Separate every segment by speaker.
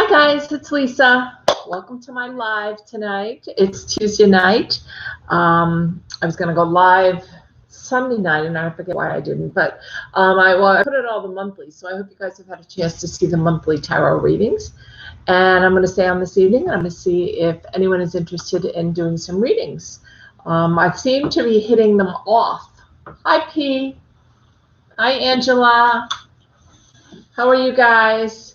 Speaker 1: Hi guys, it's Lisa. Welcome to my live tonight. It's Tuesday night. I was going to go live Sunday night, and I forget why I didn't, but I put it all the monthly, so I hope you guys have had a chance to see the monthly tarot readings. And I'm going to stay on this evening. I'm going to see if anyone is interested in doing some readings. I seem to be hitting them off. Hi P. Hi Angela. How are you guys?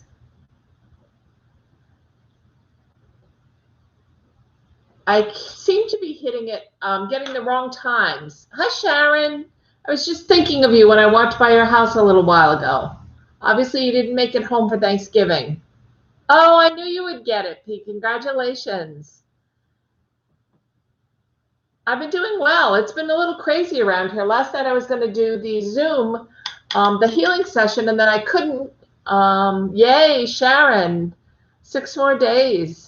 Speaker 1: I seem to be hitting it, getting the wrong times. Hi, Sharon. I was just thinking of you when I walked by your house a little while ago. Obviously, you didn't make it home for Thanksgiving. Oh, I knew you would get it, Pete. Congratulations. I've been doing well. It's been a little crazy around here. Last night I was going to do the Zoom, the healing session, and then I couldn't. Yay, Sharon. 6 more days.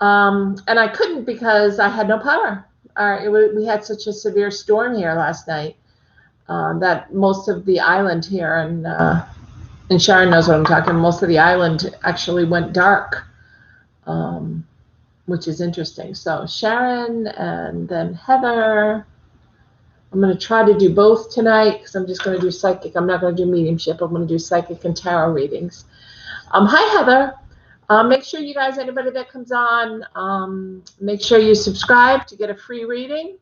Speaker 1: And I couldn't because I had no power. We had such a severe storm here last night that most of the island here, and Sharon knows what I'm talking, most of the island actually went dark, which is interesting. So Sharon and then Heather. I'm going to try to do both tonight because I'm just going to do psychic. I'm not going to do mediumship. I'm going to do psychic and tarot readings. Hi, Heather. Make sure you guys, anybody that comes on, make sure you subscribe to get a free reading.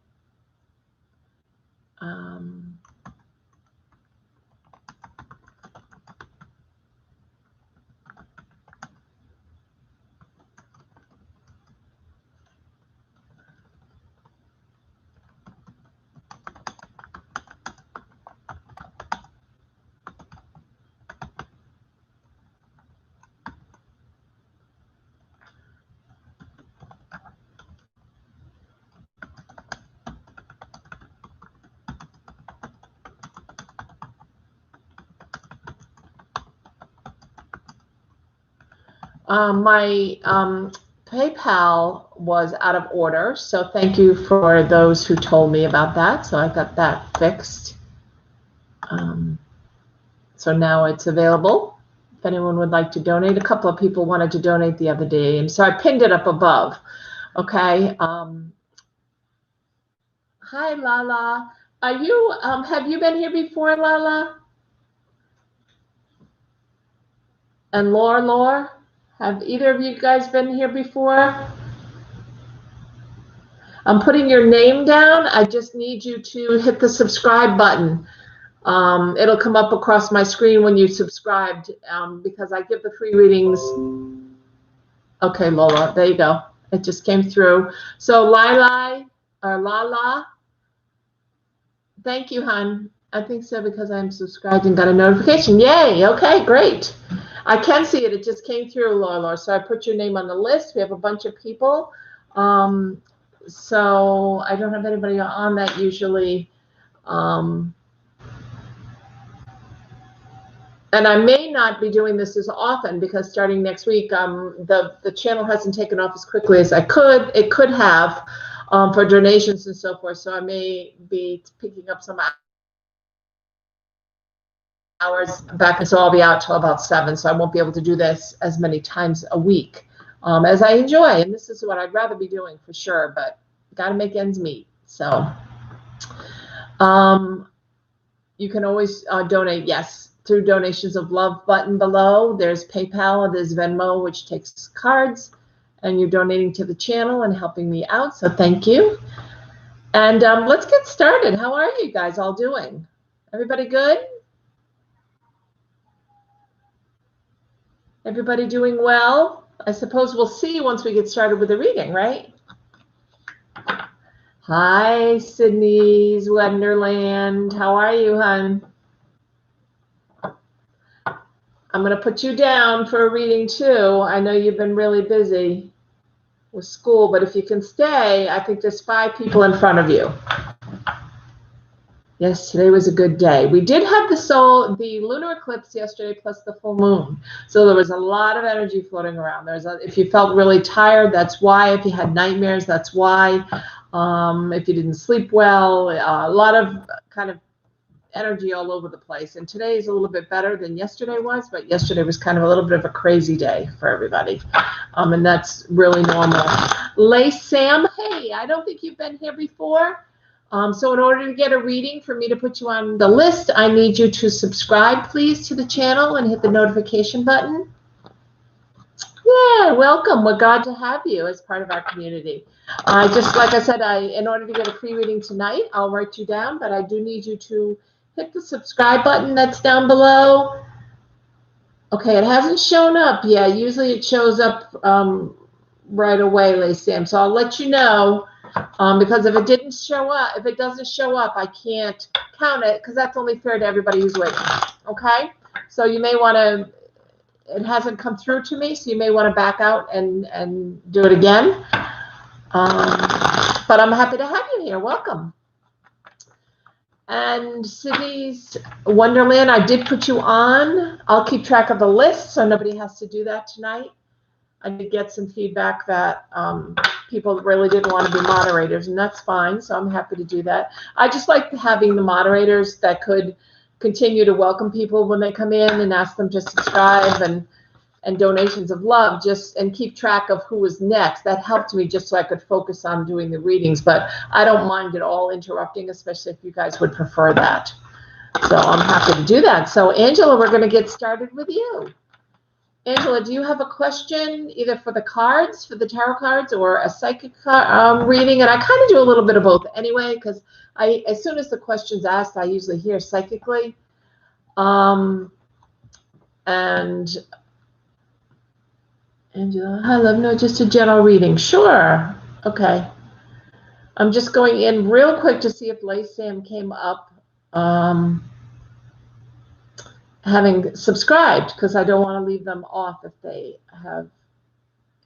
Speaker 1: My PayPal was out of order, so thank you for those who told me about that. So I got that fixed. So now it's available. If anyone would like to donate, a couple of people wanted to donate the other day, and so I pinned it up above. Okay. Hi, Lala. Are you? Have you been here before, Lala? And Lore? Have either of you guys been here before? I'm putting your name down. I just need you to hit the subscribe button. It'll come up across my screen when you subscribed because I give the free readings. Okay, Lola, there you go. It just came through. So Lala, thank you, hon. I think so because I'm subscribed and got a notification. Yay, okay, great. I can see it. It just came through, Laura. So I put your name on the list. We have a bunch of people. So I don't have anybody on that usually. And I may not be doing this as often because starting next week, the channel hasn't taken off as quickly as it could have for donations and so forth. So I may be picking up some hours back, and so I'll be out till about 7, so I won't be able to do this as many times a week as I enjoy, and this is what I'd rather be doing for sure, but got to make ends meet. So you can always donate, yes, through donations of love button below. There's PayPal, there's Venmo, which takes cards, and you're donating to the channel and helping me out, so thank you. And let's get started. How are you guys all doing? Everybody good? Everybody doing well? I suppose we'll see once we get started with the reading, right? Hi, Sydney's Wonderland. How are you, hon? I'm going to put you down for a reading, too. I know you've been really busy with school, but if you can stay, I think there's 5 people in front of you. Yes, today was a good day. We did have the lunar eclipse yesterday plus the full moon. So there was a lot of energy floating around. If you felt really tired, that's why. If you had nightmares, that's why. If you didn't sleep well, a lot of kind of energy all over the place. And today is a little bit better than yesterday was, but yesterday was kind of a little bit of a crazy day for everybody. And that's really normal. Lace Sam, hey, I don't think you've been here before. So in order to get a reading, for me to put you on the list, I need you to subscribe, please, to the channel and hit the notification button. Yeah, welcome. We're glad to have you as part of our community. Just like I said, in order to get a free reading tonight, I'll write you down, but I do need you to hit the subscribe button that's down below. Okay, it hasn't shown up yet. Usually it shows up right away, Lace Sam. So I'll let you know, because if it doesn't show up, I can't count it, because that's only fair to everybody who's waiting. Okay? So you may want to, it hasn't come through to me, so you may want to back out and do it again. But I'm happy to have you here. Welcome. And Sydney's Wonderland, I did put you on. I'll keep track of the list, so nobody has to do that tonight. I did get some feedback that people really didn't want to be moderators, and that's fine, so I'm happy to do that. I just like having the moderators that could continue to welcome people when they come in and ask them to subscribe and donations of love, and keep track of who was next. That helped me just so I could focus on doing the readings, but I don't mind at all interrupting, especially if you guys would prefer that. So I'm happy to do that. So Angela, we're going to get started with you. Angela, do you have a question either for the cards, for the tarot cards, or a psychic reading? And I kind of do a little bit of both anyway, because as soon as the question's asked, I usually hear psychically. And Angela, hi, love. No, just a general reading. Sure. Okay. I'm just going in real quick to see if Lace Sam came up having subscribed, because I don't want to leave them off if they have.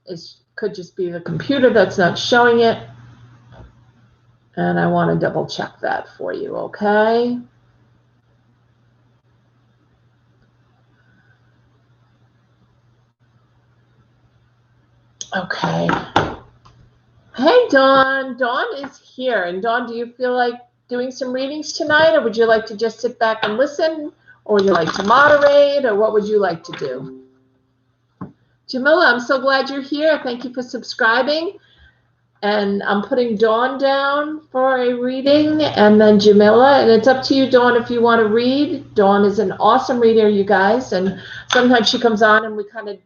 Speaker 1: It could just be the computer that's not showing it. And I want to double check that for you, okay? Okay. Hey, Dawn. Dawn is here. And Dawn, do you feel like doing some readings tonight, or would you like to just sit back and listen, or would you like to moderate, or what would you like to do? Jamila, I'm so glad you're here. Thank you for subscribing. And I'm putting Dawn down for a reading, and then Jamila. And it's up to you, Dawn, if you want to read. Dawn is an awesome reader, you guys. And sometimes she comes on and we kind of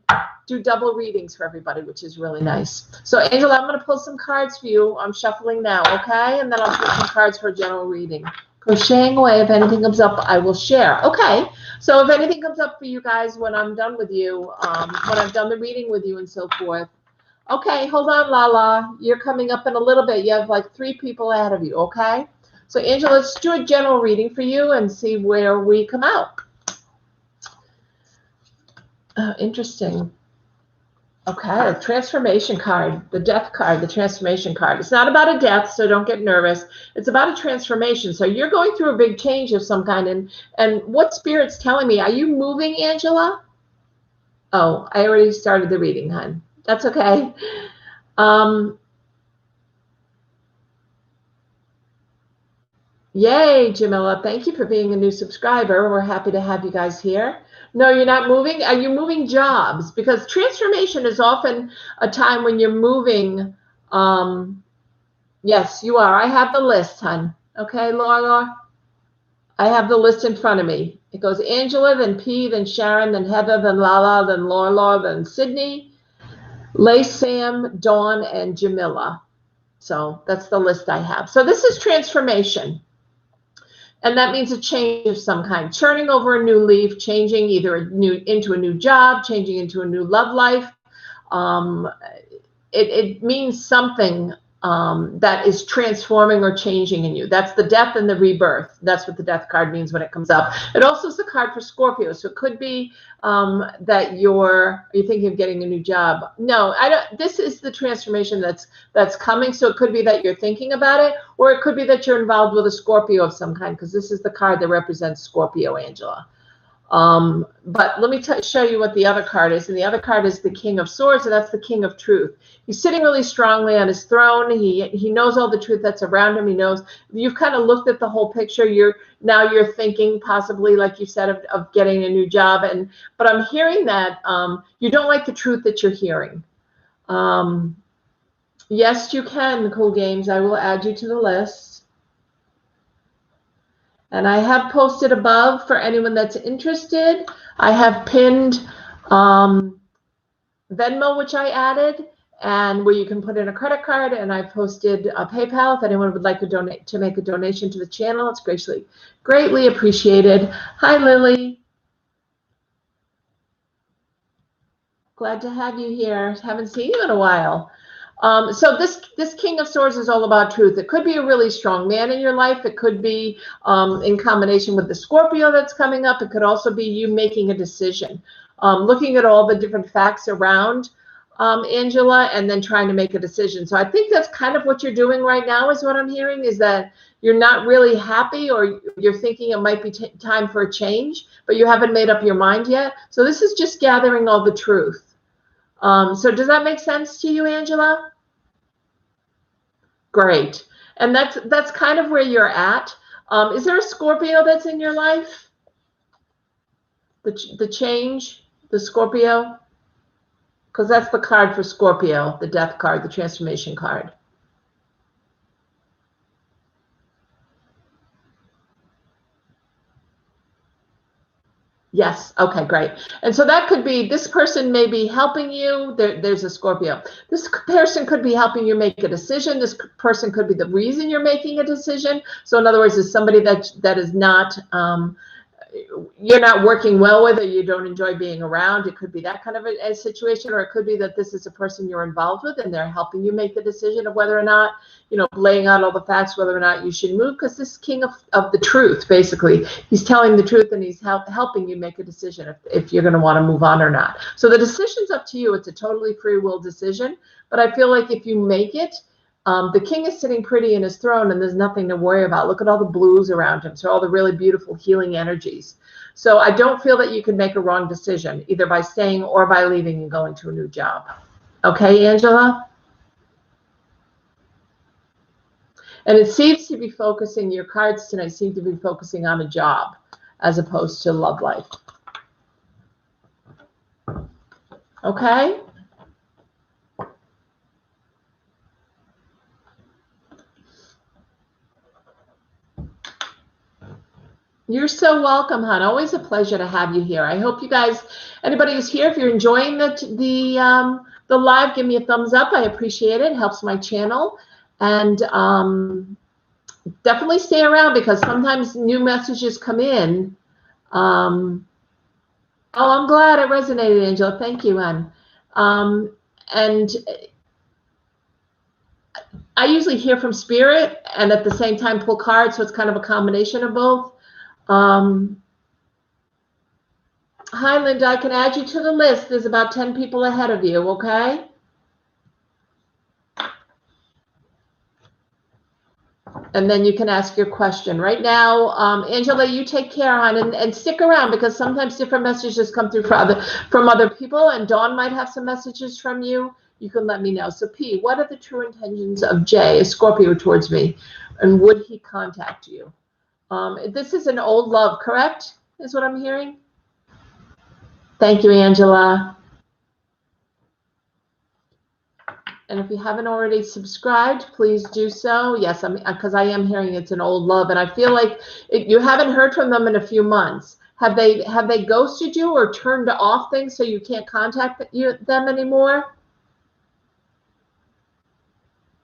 Speaker 1: do double readings for everybody, which is really nice. So, Angela, I'm going to pull some cards for you. I'm shuffling now, okay? And then I'll pull some cards for a general reading. Crocheting away. If anything comes up, I will share. Okay. So if anything comes up for you guys when I'm done with you, when I've done the reading with you and so forth. Okay, hold on, Lala. You're coming up in a little bit. You have like 3 people ahead of you, okay? So, Angela, let's do a general reading for you and see where we come out. Interesting. Okay, a transformation card, the death card, the transformation card. It's not about a death, so don't get nervous. It's about a transformation. So you're going through a big change of some kind. And what Spirit's telling me, are you moving, Angela? Oh, I already started the reading, hon. That's okay. Yay, Jamila. Thank you for being a new subscriber. We're happy to have you guys here. No, you're not moving. Are you moving jobs? Because transformation is often a time when you're moving. Yes, you are. I have the list, hon. Okay, Laura? I have the list in front of me. It goes Angela, then P, then Sharon, then Heather, then Lala, then Laura, then Sydney, Lace Sam, Dawn, and Jamila. So that's the list I have. So this is transformation. And that means a change of some kind, turning over a new leaf, changing either into a new job, changing into a new love life. It means something that is transforming or changing in you. That's the death and the rebirth. That's what the death card means when it comes up. It also is the card for Scorpio. So it could be that you're thinking of getting a new job. No, I don't. This is the transformation that's coming. So it could be that you're thinking about it, or it could be that you're involved with a Scorpio of some kind, because this is the card that represents Scorpio, Angela. But let me show you what the other card is. And the other card is the King of Swords, and that's the King of Truth. He's sitting really strongly on his throne. He knows all the truth that's around him. He knows you've kind of looked at the whole picture. Now you're thinking possibly, like you said, of getting a new job. But I'm hearing that you don't like the truth that you're hearing. Yes, you can, Cool Games. I will add you to the list. And I have posted above for anyone that's interested. I have pinned Venmo, which I added, and where you can put in a credit card. And I posted a PayPal if anyone would like to make a donation to the channel. It's greatly appreciated. Hi, Lily. Glad to have you here. Haven't seen you in a while. So this King of Swords is all about truth. It could be a really strong man in your life. It could be in combination with the Scorpio that's coming up. It could also be you making a decision, looking at all the different facts around Angela, and then trying to make a decision. So I think that's kind of what you're doing right now, is what I'm hearing, is that you're not really happy, or you're thinking it might be time for a change, but you haven't made up your mind yet. So this is just gathering all the truth. So does that make sense to you, Angela? Great. And that's kind of where you're at. Is there a Scorpio that's in your life? The change, the Scorpio? Because that's the card for Scorpio, the death card, the transformation card. Yes. Okay, great. And so that could be, this person may be helping you. There's a Scorpio. This person could be helping you make a decision. This person could be the reason you're making a decision. So in other words, is somebody that is not, you're not working well with, or you don't enjoy being around. It could be that kind of a situation, or it could be that this is a person you're involved with and they're helping you make the decision of whether or not, laying out all the facts, whether or not you should move, because this is King of the Truth, basically. He's telling the truth, and he's helping you make a decision if you're going to want to move on or not. So the decision's up to you. It's a totally free will decision, but I feel like if you make it, the king is sitting pretty in his throne, and there's nothing to worry about. Look at all the blues around him. So all the really beautiful healing energies. So I don't feel that you can make a wrong decision, either by staying or by leaving and going to a new job. Okay, Angela? And it seems to be focusing, your cards tonight seem to be focusing on a job as opposed to love life. Okay? You're so welcome, hon. Always a pleasure to have you here. I hope you guys, anybody who's here, if you're enjoying the live, give me a thumbs up. I appreciate it. It helps my channel. And definitely stay around, because sometimes new messages come in. Oh, I'm glad it resonated, Angela. Thank you, hon. And I usually hear from Spirit and at the same time pull cards, so it's kind of a combination of both. Hi, Linda. I can add you to the list. There's about 10 people ahead of you, okay? And then you can ask your question. Right now, Angela, you take care, hon, and stick around, because sometimes different messages come through from other people, and Dawn might have some messages from you. You can let me know. So, P, what are the true intentions of J, a Scorpio, towards me? And would he contact you? This is an old love, correct? Is what I'm hearing? Thank you, Angela. And if you haven't already subscribed, please do so. Yes, because I am hearing it's an old love, and I feel like you haven't heard from them in a few months. Have they ghosted you or turned off things so you can't contact them anymore?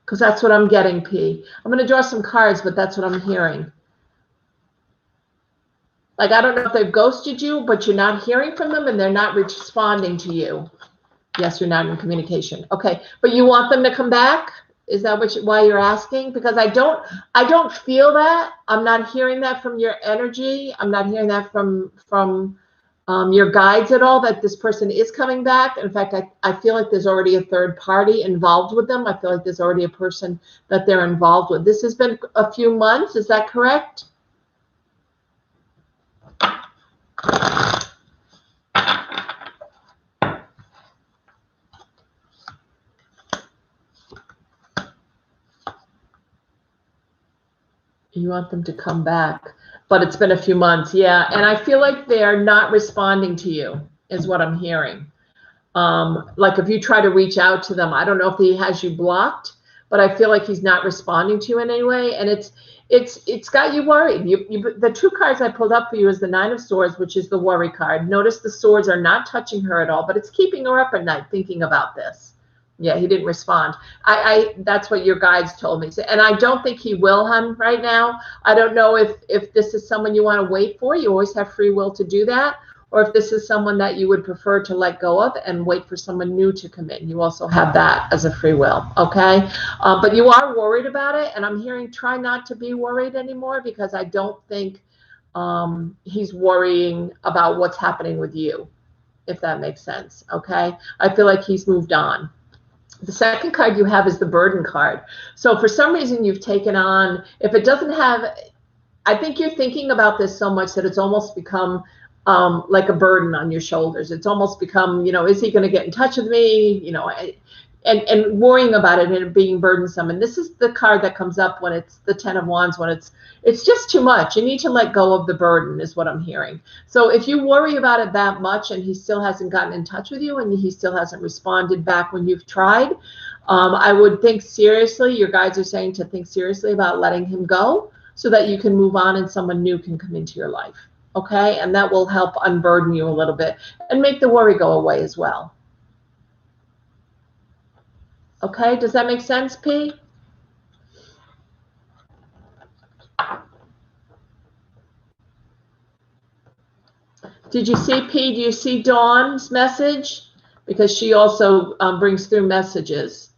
Speaker 1: Because that's what I'm getting, P. I'm going to draw some cards, but that's what I'm hearing. Like, I don't know if they've ghosted you, but you're not hearing from them and they're not responding to you. Yes, you're not in communication. Okay, but you want them to come back? Is that why you're asking? Because I don't feel that. I'm not hearing that from your energy. I'm not hearing that from your guides at all, that this person is coming back. In fact, I feel like there's already a third party involved with them. I feel like there's already a person that they're involved with. This has been a few months. Is that correct? You want them to come back, but it's been a few months. Yeah, and I feel like they're not responding to you, is what I'm hearing. Like if you try to reach out to them, I don't know if he has you blocked, but I feel like he's not responding to you in any way, and it's got you worried. The two cards I pulled up for you is the Nine of Swords, which is the worry card. Notice the swords are not touching her at all, but it's keeping her up at night thinking about this. Yeah, he didn't respond. That's what your guides told me. And I don't think he will, hun, right now. I don't know if this is someone you want to wait for. You always have free will to do that. Or if this is someone that you would prefer to let go of and wait for someone new to come in. You also have that as a free will, okay? But you are worried about it, and I'm hearing try not to be worried anymore, because I don't think he's worrying about what's happening with you, if that makes sense, okay? I feel like he's moved on. The second card you have is the burden card. So for some reason you've taken on, if it doesn't have, I think you're thinking about this so much that it's almost become like a burden on your shoulders. It's almost become, is he going to get in touch with me? And worrying about it and it being burdensome. And this is the card that comes up when it's the Ten of Wands, when it's just too much. You need to let go of the burden, is what I'm hearing. So if you worry about it that much and he still hasn't gotten in touch with you and he still hasn't responded back when you've tried, I would think seriously, your guides are saying to think seriously about letting him go so that you can move on and someone new can come into your life. Okay? And that will help unburden you a little bit and make the worry go away as well. Okay, does that make sense, P? Did you see, P? Do you see Dawn's message? Because she also brings through messages.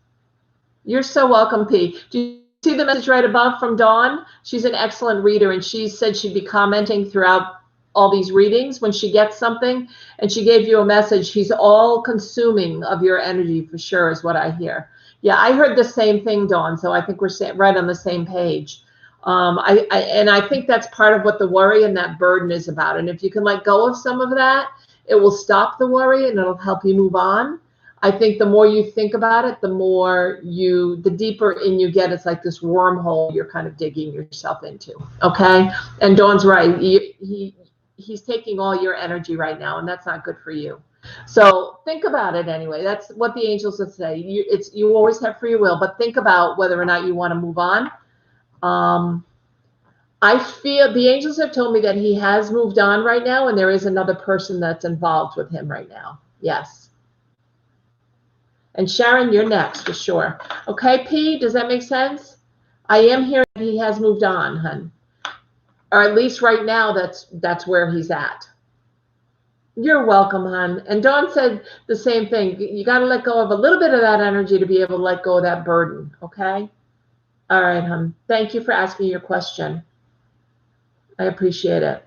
Speaker 1: You're so welcome, P. Do you see the message right above from Dawn? She's an excellent reader, and she said she'd be commenting throughout all these readings when she gets something, and she gave you a message. He's all consuming of your energy for sure, is what I hear. Yeah, I heard the same thing, Dawn, so I think we're right on the same page. I think that's part of what the worry and that burden is about. And if you can let go of some of that, it will stop the worry and it'll help you move on. I think the more you think about it, the deeper in you get. It's like this wormhole you're kind of digging yourself into. Okay? And Dawn's right. He's taking all your energy right now, and that's not good for you. So think about it anyway. That's what the angels would say. You always have free will, but think about whether or not you want to move on. I feel the angels have told me that he has moved on right now, and there is another person that's involved with him right now. Yes. And Sharon, you're next for sure. Okay, P, does that make sense? I am hearing that he has moved on, hun. Or at least right now, that's where he's at. You're welcome, hon. And Dawn said the same thing. You got to let go of a little bit of that energy to be able to let go of that burden, okay? All right, hon. Thank you for asking your question. I appreciate it.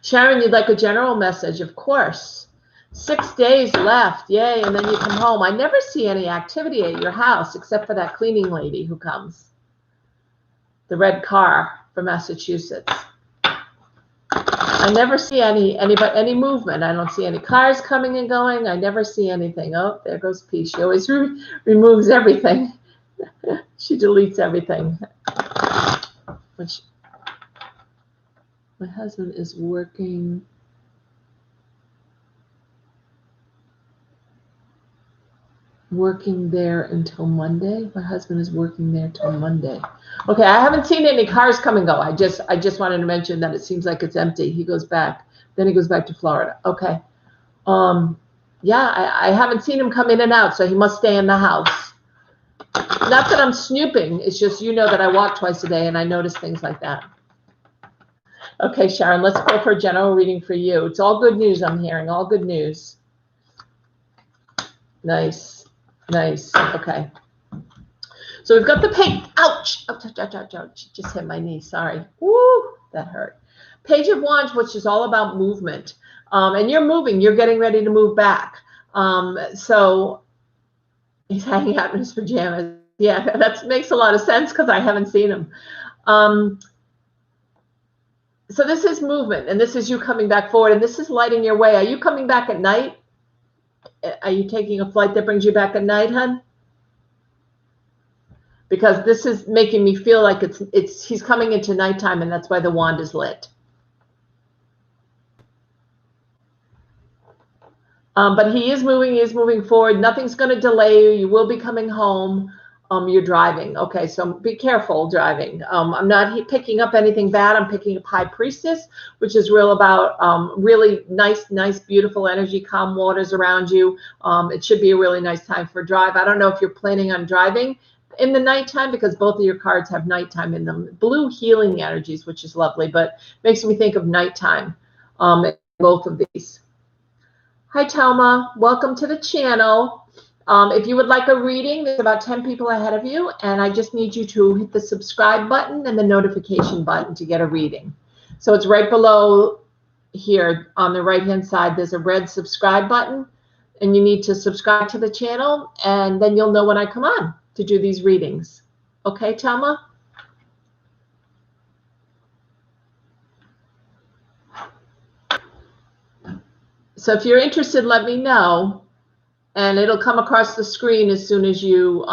Speaker 1: Sharon, you'd like a general message? Of course. 6 days left. Yay, and then you come home. I never see any activity at your house except for that cleaning lady who comes. The red car from Massachusetts. I never see any movement. I don't see any cars coming and going. I never see anything. Oh, there goes P. She always removes everything. She deletes everything. My husband is working there until Monday. My husband is working there till Monday. Okay, I haven't seen any cars come and go. I just wanted to mention that it seems like it's empty. He goes back. Then he goes back to Florida. Okay. Yeah, I haven't seen him come in and out, so he must stay in the house. Not that I'm snooping. It's just that I walk twice a day and I notice things like that. Okay, Sharon, let's go for a general reading for you. It's all good news I'm hearing. All good news. Nice. Nice. Okay. So we've got the page. Ouch. Ouch, ouch, ouch, ouch. Just hit my knee. Sorry. Woo. That hurt. Page of Wands, which is all about movement. And you're moving. You're getting ready to move back. So he's hanging out in his pajamas. Yeah, that makes a lot of sense because I haven't seen him. So this is movement, and this is you coming back forward, and this is lighting your way. Are you coming back at night? Are you taking a flight that brings you back at night, hun? because this is making me feel like he's coming into nighttime, and that's why the wand is lit. But he is moving forward. Nothing's going to delay you. You will be coming home. You're driving. Okay, so be careful driving. I'm not picking up anything bad. I'm picking up High Priestess, which is real about really nice, beautiful energy, calm waters around you. It should be a really nice time for a drive. I don't know if you're planning on driving in the nighttime, because both of your cards have nighttime in them. Blue, healing energies, which is lovely, but makes me think of nighttime, both of these. Hi, Telma. Welcome to the channel. If you would like a reading, there's about 10 people ahead of you, and I just need you to hit the subscribe button and the notification button to get a reading. So it's right below here on the right-hand side. There's a red subscribe button, and you need to subscribe to the channel, and then you'll know when I come on to do these readings. Okay, Telma? So if you're interested, let me know, and it'll come across the screen as soon as you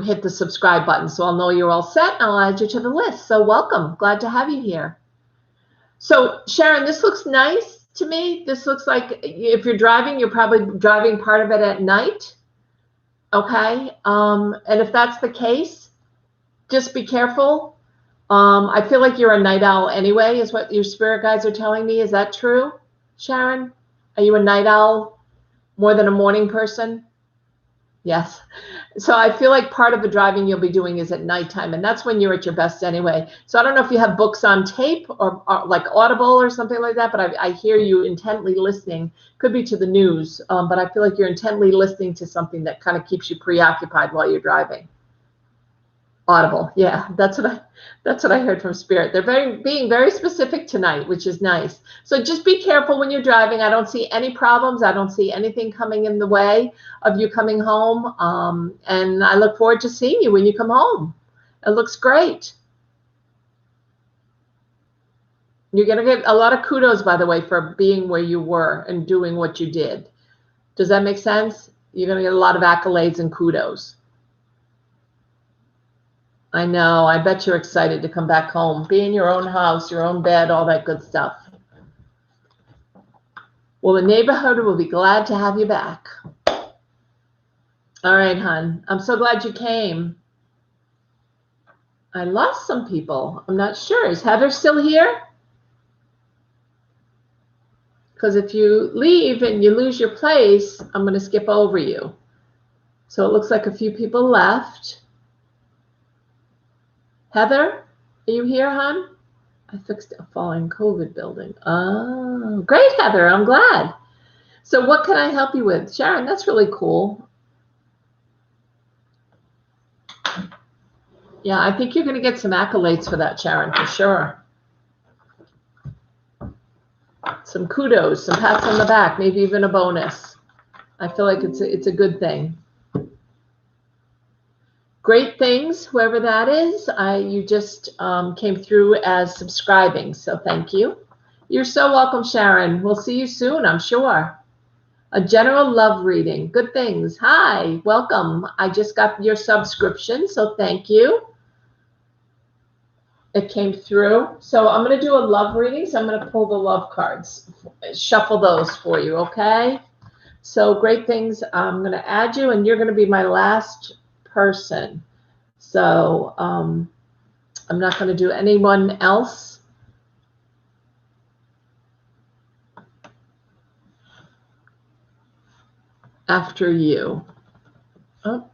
Speaker 1: hit the subscribe button. So I'll know you're all set, and I'll add you to the list. So welcome. Glad to have you here. So Sharon, this looks nice to me. This looks like if you're driving, you're probably driving part of it at night. Okay. And if that's the case, just be careful. I feel like you're a night owl anyway, is what your spirit guides are telling me. Is that true, Sharon? Are you a night owl more than a morning person? Yes. So I feel like part of the driving you'll be doing is at nighttime, and that's when you're at your best anyway. So I don't know if you have books on tape or like Audible or something like that, but I hear you intently listening. Could be to the news, but I feel like you're intently listening to something that kind of keeps you preoccupied while you're driving. Audible, yeah, that's what I heard from Spirit. They're being very specific tonight, which is nice. So just be careful when you're driving. I don't see any problems. I don't see anything coming in the way of you coming home. And I look forward to seeing you when you come home. It looks great. You're going to get a lot of kudos, by the way, for being where you were and doing what you did. Does that make sense? You're going to get a lot of accolades and kudos. I know. I bet you're excited to come back home. Be in your own house, your own bed, all that good stuff. Well, the neighborhood will be glad to have you back. All right, hon. I'm so glad you came. I lost some people. I'm not sure. Is Heather still here? Because if you leave and you lose your place, I'm going to skip over you. So it looks like a few people left. Heather, are you here, hon? I fixed a falling COVID building. Oh, great, Heather. I'm glad. So what can I help you with? Sharon, that's really cool. Yeah, I think you're going to get some accolades for that, Sharon, for sure. Some kudos, some pats on the back, maybe even a bonus. I feel like it's a good thing. Great things, whoever that is. You just came through as subscribing, so thank you. You're so welcome, Sharon. We'll see you soon, I'm sure. A general love reading. Good things. Hi, welcome. I just got your subscription, so thank you. It came through. So I'm going to do a love reading, so I'm going to pull the love cards. Shuffle those for you, okay? So great things. I'm going to add you, and you're going to be my last person. So I'm not going to do anyone else. After you. Oh.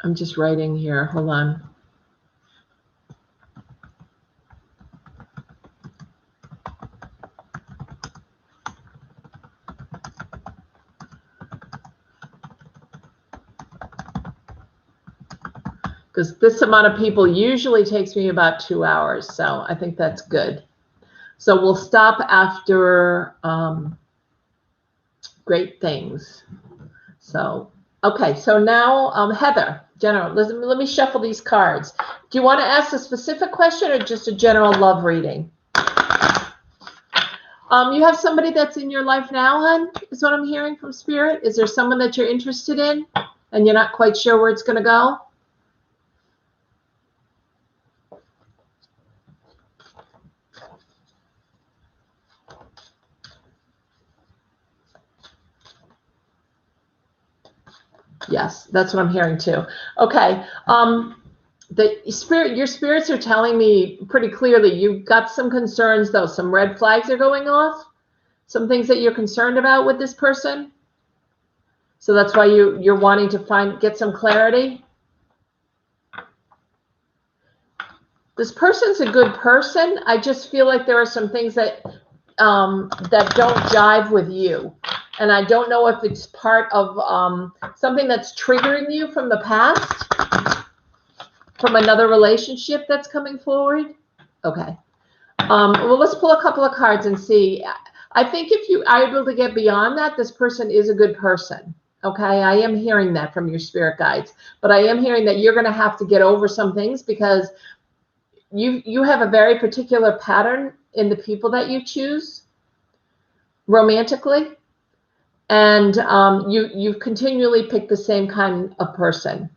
Speaker 1: I'm just writing here. Hold on. Because this amount of people usually takes me about 2 hours, so I think that's good. So we'll stop after great things. So Okay, so now Heather, general, let me shuffle these cards. Do you want to ask a specific question or just a general love reading? You have somebody that's in your life now, hon, is what I'm hearing from Spirit. Is there someone that you're interested in and you're not quite sure where it's going to go? Yes, that's what I'm hearing too. Okay. Your spirits are telling me pretty clearly you've got some concerns, though. Some red flags are going off. Some things that you're concerned about with this person. So that's why you're wanting to get some clarity. This person's a good person. I just feel like there are some things that that don't jive with you. And I don't know if it's part of something that's triggering you from the past, from another relationship that's coming forward. Okay. Well, let's pull a couple of cards and see. I think if you are able to get beyond that, this person is a good person. Okay. I am hearing that from your spirit guides, but I am hearing that you're going to have to get over some things because you have a very particular pattern in the people that you choose romantically. And you've continually picked the same kind of person.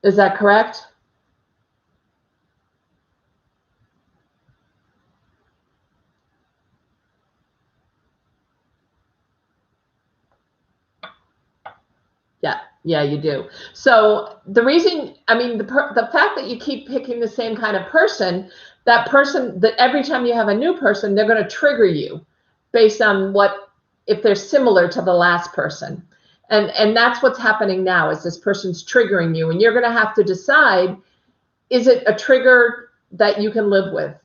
Speaker 1: Is that correct? Yeah, you do. So the reason, I mean, the fact that you keep picking the same kind of person, that every time you have a new person, they're going to trigger you based on if they're similar to the last person. And that's what's happening now is this person's triggering you, and you're going to have to decide, is it a trigger that you can live with?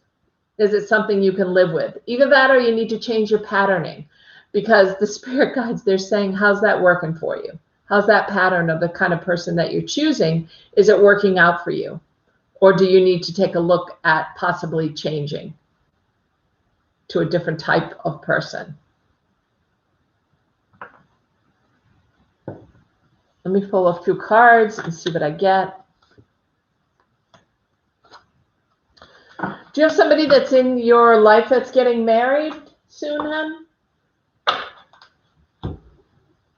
Speaker 1: Is it something you can live with? Either that or you need to change your patterning, because the spirit guides, they're saying, how's that working for you? How's that pattern of the kind of person that you're choosing? Is it working out for you? Or do you need to take a look at possibly changing to a different type of person? Let me pull a few cards and see what I get. Do you have somebody that's in your life that's getting married soon, hon?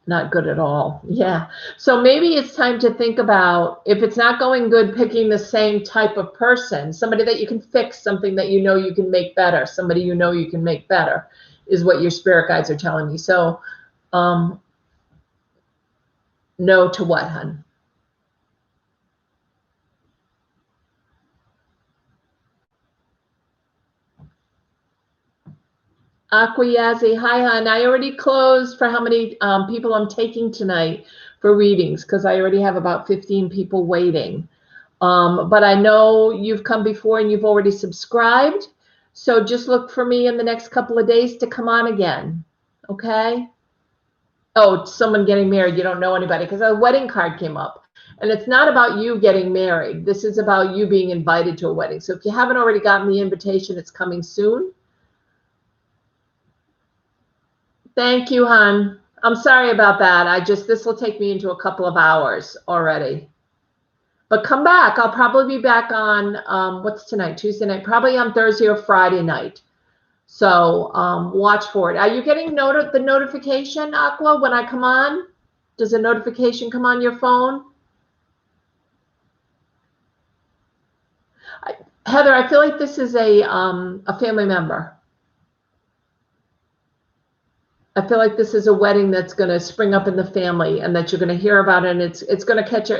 Speaker 1: Not good at all. Yeah. So maybe it's time to think about, if it's not going good, picking the same type of person, somebody that you can fix, something that you know you can make better, somebody you know you can make better, is what your spirit guides are telling me. So no to what, hun? Aquayazi, hi, hon. I already closed for how many people I'm taking tonight for readings, because I already have about 15 people waiting. But I know you've come before and you've already subscribed. So just look for me in the next couple of days to come on again. Okay? Oh, someone getting married. You don't know anybody, because a wedding card came up. And it's not about you getting married. This is about you being invited to a wedding. So if you haven't already gotten the invitation, it's coming soon. Thank you, hon. I'm sorry about that. This will take me into a couple of hours already. But come back. I'll probably be back on, what's tonight? Tuesday night, probably on Thursday or Friday night. So watch for it. Are you getting the notification, Aqua, when I come on? Does a notification come on your phone? Heather, I feel like this is a family member. I feel like this is a wedding that's going to spring up in the family, and that you're going to hear about it, and it's going to catch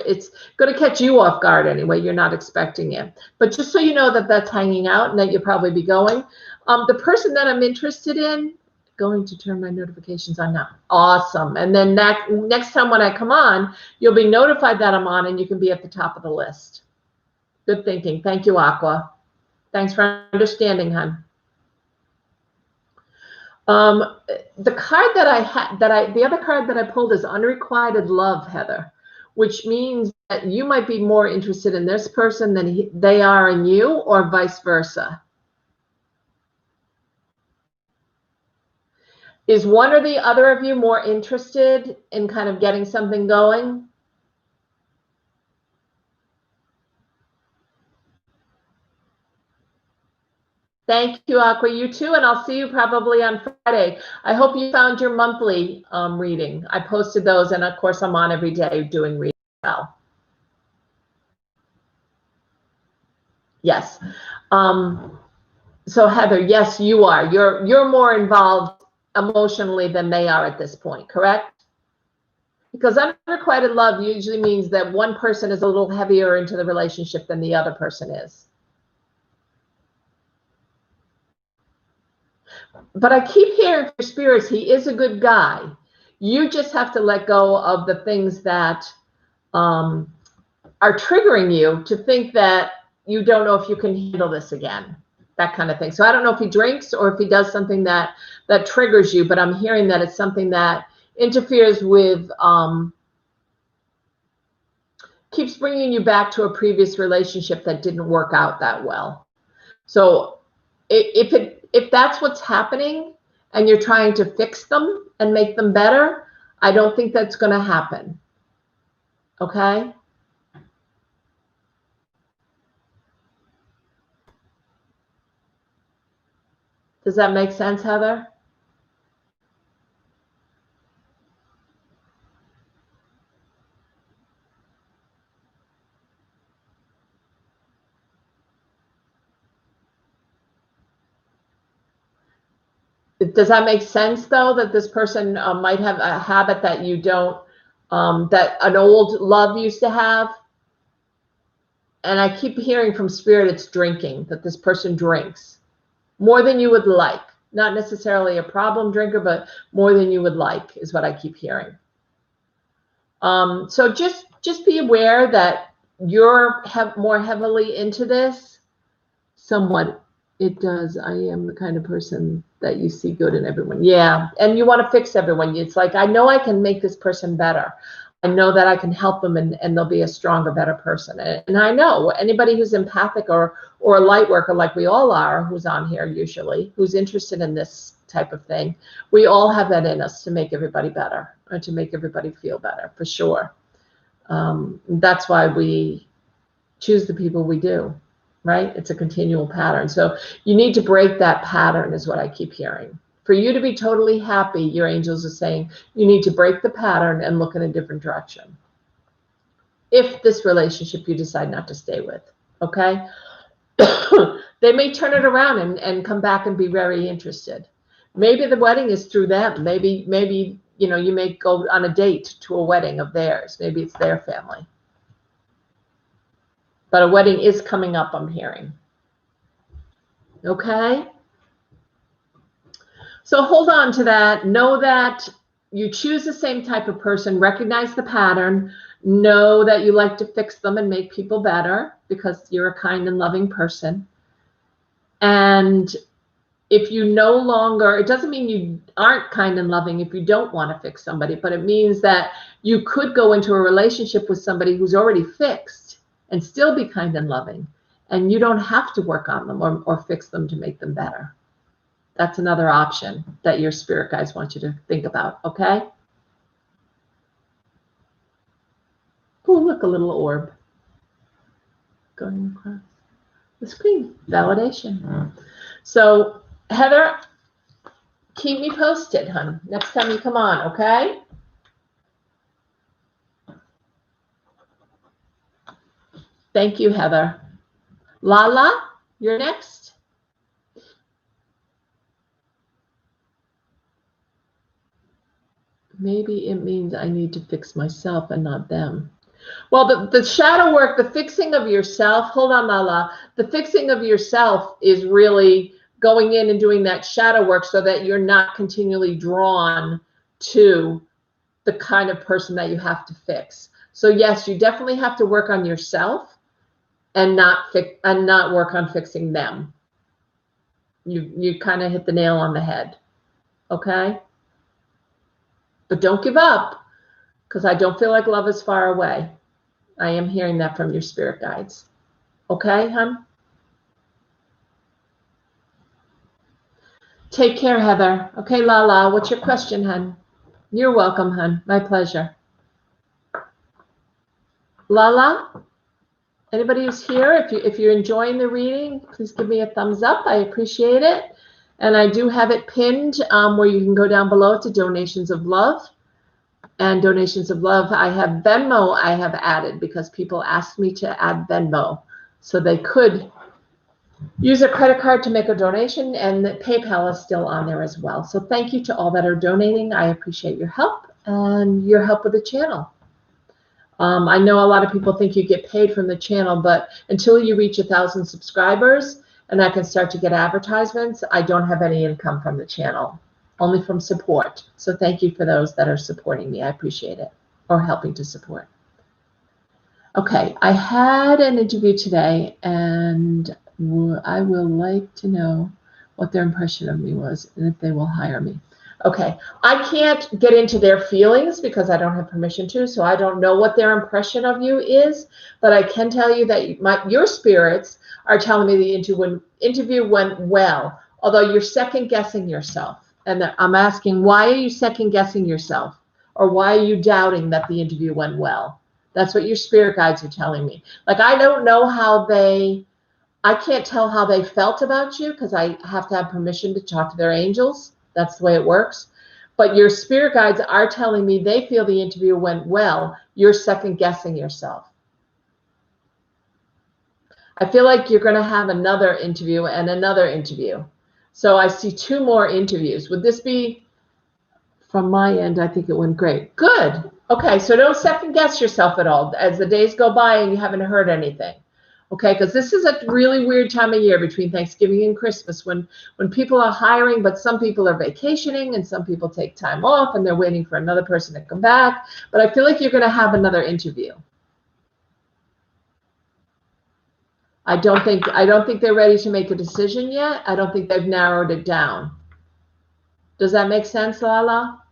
Speaker 1: you off guard anyway. You're not expecting it, but just so you know that that's hanging out and that you'll probably be going. The person that I'm interested in, going to turn my notifications on now. Awesome. And then next time when I come on, you'll be notified that I'm on, and you can be at the top of the list. Good thinking. Thank you, Aqua. Thanks for understanding, hon. The card the other card that I pulled is unrequited love, Heather, which means that you might be more interested in this person than they are in you, or vice versa. Is one or the other of you more interested in kind of getting something going? Thank you, Aqua. You too, and I'll see you probably on Friday. I hope you found your monthly reading. I posted those, and of course, I'm on every day doing reading well. Yes. So Heather, yes, you are. You're more involved emotionally than they are at this point, correct? Because unrequited love usually means that one person is a little heavier into the relationship than the other person is. But I keep hearing from spirits, he is a good guy. You just have to let go of the things that are triggering you to think that you don't know if you can handle this again, that kind of thing. So I don't know if he drinks or if he does something that triggers you, but I'm hearing that it's something that interferes with, keeps bringing you back to a previous relationship that didn't work out that well. So if that's what's happening and you're trying to fix them and make them better, I don't think that's going to happen. Okay? Does that make sense, Heather? Does that make sense, though, that this person might have a habit that you don't, that an old love used to have? And I keep hearing from spirit it's drinking, that this person drinks more than you would like. Not necessarily a problem drinker, but more than you would like is what I keep hearing. So just be aware that you're more heavily into this. Somewhat, it does. I am the kind of person that you see good in everyone. Yeah, and you want to fix everyone. It's like, I know I can make this person better. I know that I can help them and they'll be a stronger, better person. And I know anybody who's empathic or a light worker like we all are, who's on here usually, who's interested in this type of thing, we all have that in us to make everybody better and to make everybody feel better, for sure. That's why we choose the people we do, right? It's a continual pattern. So you need to break that pattern is what I keep hearing. For you to be totally happy, your angels are saying you need to break the pattern and look in a different direction. If this relationship you decide not to stay with, okay? They may turn it around and come back and be very interested. Maybe the wedding is through them. Maybe you know, you may go on a date to a wedding of theirs. Maybe it's their family. But a wedding is coming up, I'm hearing. Okay? So hold on to that. Know that you choose the same type of person. Recognize the pattern. Know that you like to fix them and make people better because you're a kind and loving person. And if you no longer, it doesn't mean you aren't kind and loving if you don't want to fix somebody, but it means that you could go into a relationship with somebody who's already fixed and still be kind and loving. And you don't have to work on them or fix them to make them better. That's another option that your spirit guides want you to think about, okay? Oh, look, a little orb going across the screen. Validation. So, Heather, keep me posted, hon, next time you come on, okay? Thank you, Heather. Lala, you're next. Maybe it means I need to fix myself and not them. Well, the shadow work, the fixing of yourself, hold on, Lala. The fixing of yourself is really going in and doing that shadow work so that you're not continually drawn to the kind of person that you have to fix. So yes, you definitely have to work on yourself and not work on fixing them. You kind of hit the nail on the head. Okay? But don't give up, because I don't feel like love is far away. I am hearing that from your spirit guides. Okay, hon? Take care, Heather. Okay, Lala, what's your question, hun? You're welcome, hun. My pleasure. Lala, anybody who's here, if you're enjoying the reading, please give me a thumbs up. I appreciate it. And I do have it pinned where you can go down below to donations of love. And donations of love, I have Venmo I have added because people asked me to add Venmo. So they could use a credit card to make a donation, and PayPal is still on there as well. So thank you to all that are donating. I appreciate your help and your help with the channel. I know a lot of people think you get paid from the channel, but until you reach 1,000 subscribers and I can start to get advertisements, I don't have any income from the channel, only from support. So thank you for those that are supporting me. I appreciate it, or helping to support. Okay, I had an interview today, and I will like to know what their impression of me was and if they will hire me. Okay, I can't get into their feelings because I don't have permission to, so I don't know what their impression of you is, but I can tell you that your spirits are telling me the interview went well, although you're second guessing yourself. And I'm asking, why are you second guessing yourself? Or why are you doubting that the interview went well? That's what your spirit guides are telling me. Like, I don't know I can't tell how they felt about you because I have to have permission to talk to their angels. That's the way it works. But your spirit guides are telling me they feel the interview went well. You're second guessing yourself. I feel like you're going to have another interview and another interview. So I see 2 more interviews. Would this be, from my end, I think it went great. Good. Okay, so don't second guess yourself at all as the days go by and you haven't heard anything. Okay, because this is a really weird time of year between Thanksgiving and Christmas when people are hiring, but some people are vacationing and some people take time off and they're waiting for another person to come back. But I feel like you're going to have another interview. I don't think they're ready to make a decision yet. I don't think they've narrowed it down. Does that make sense, Lala?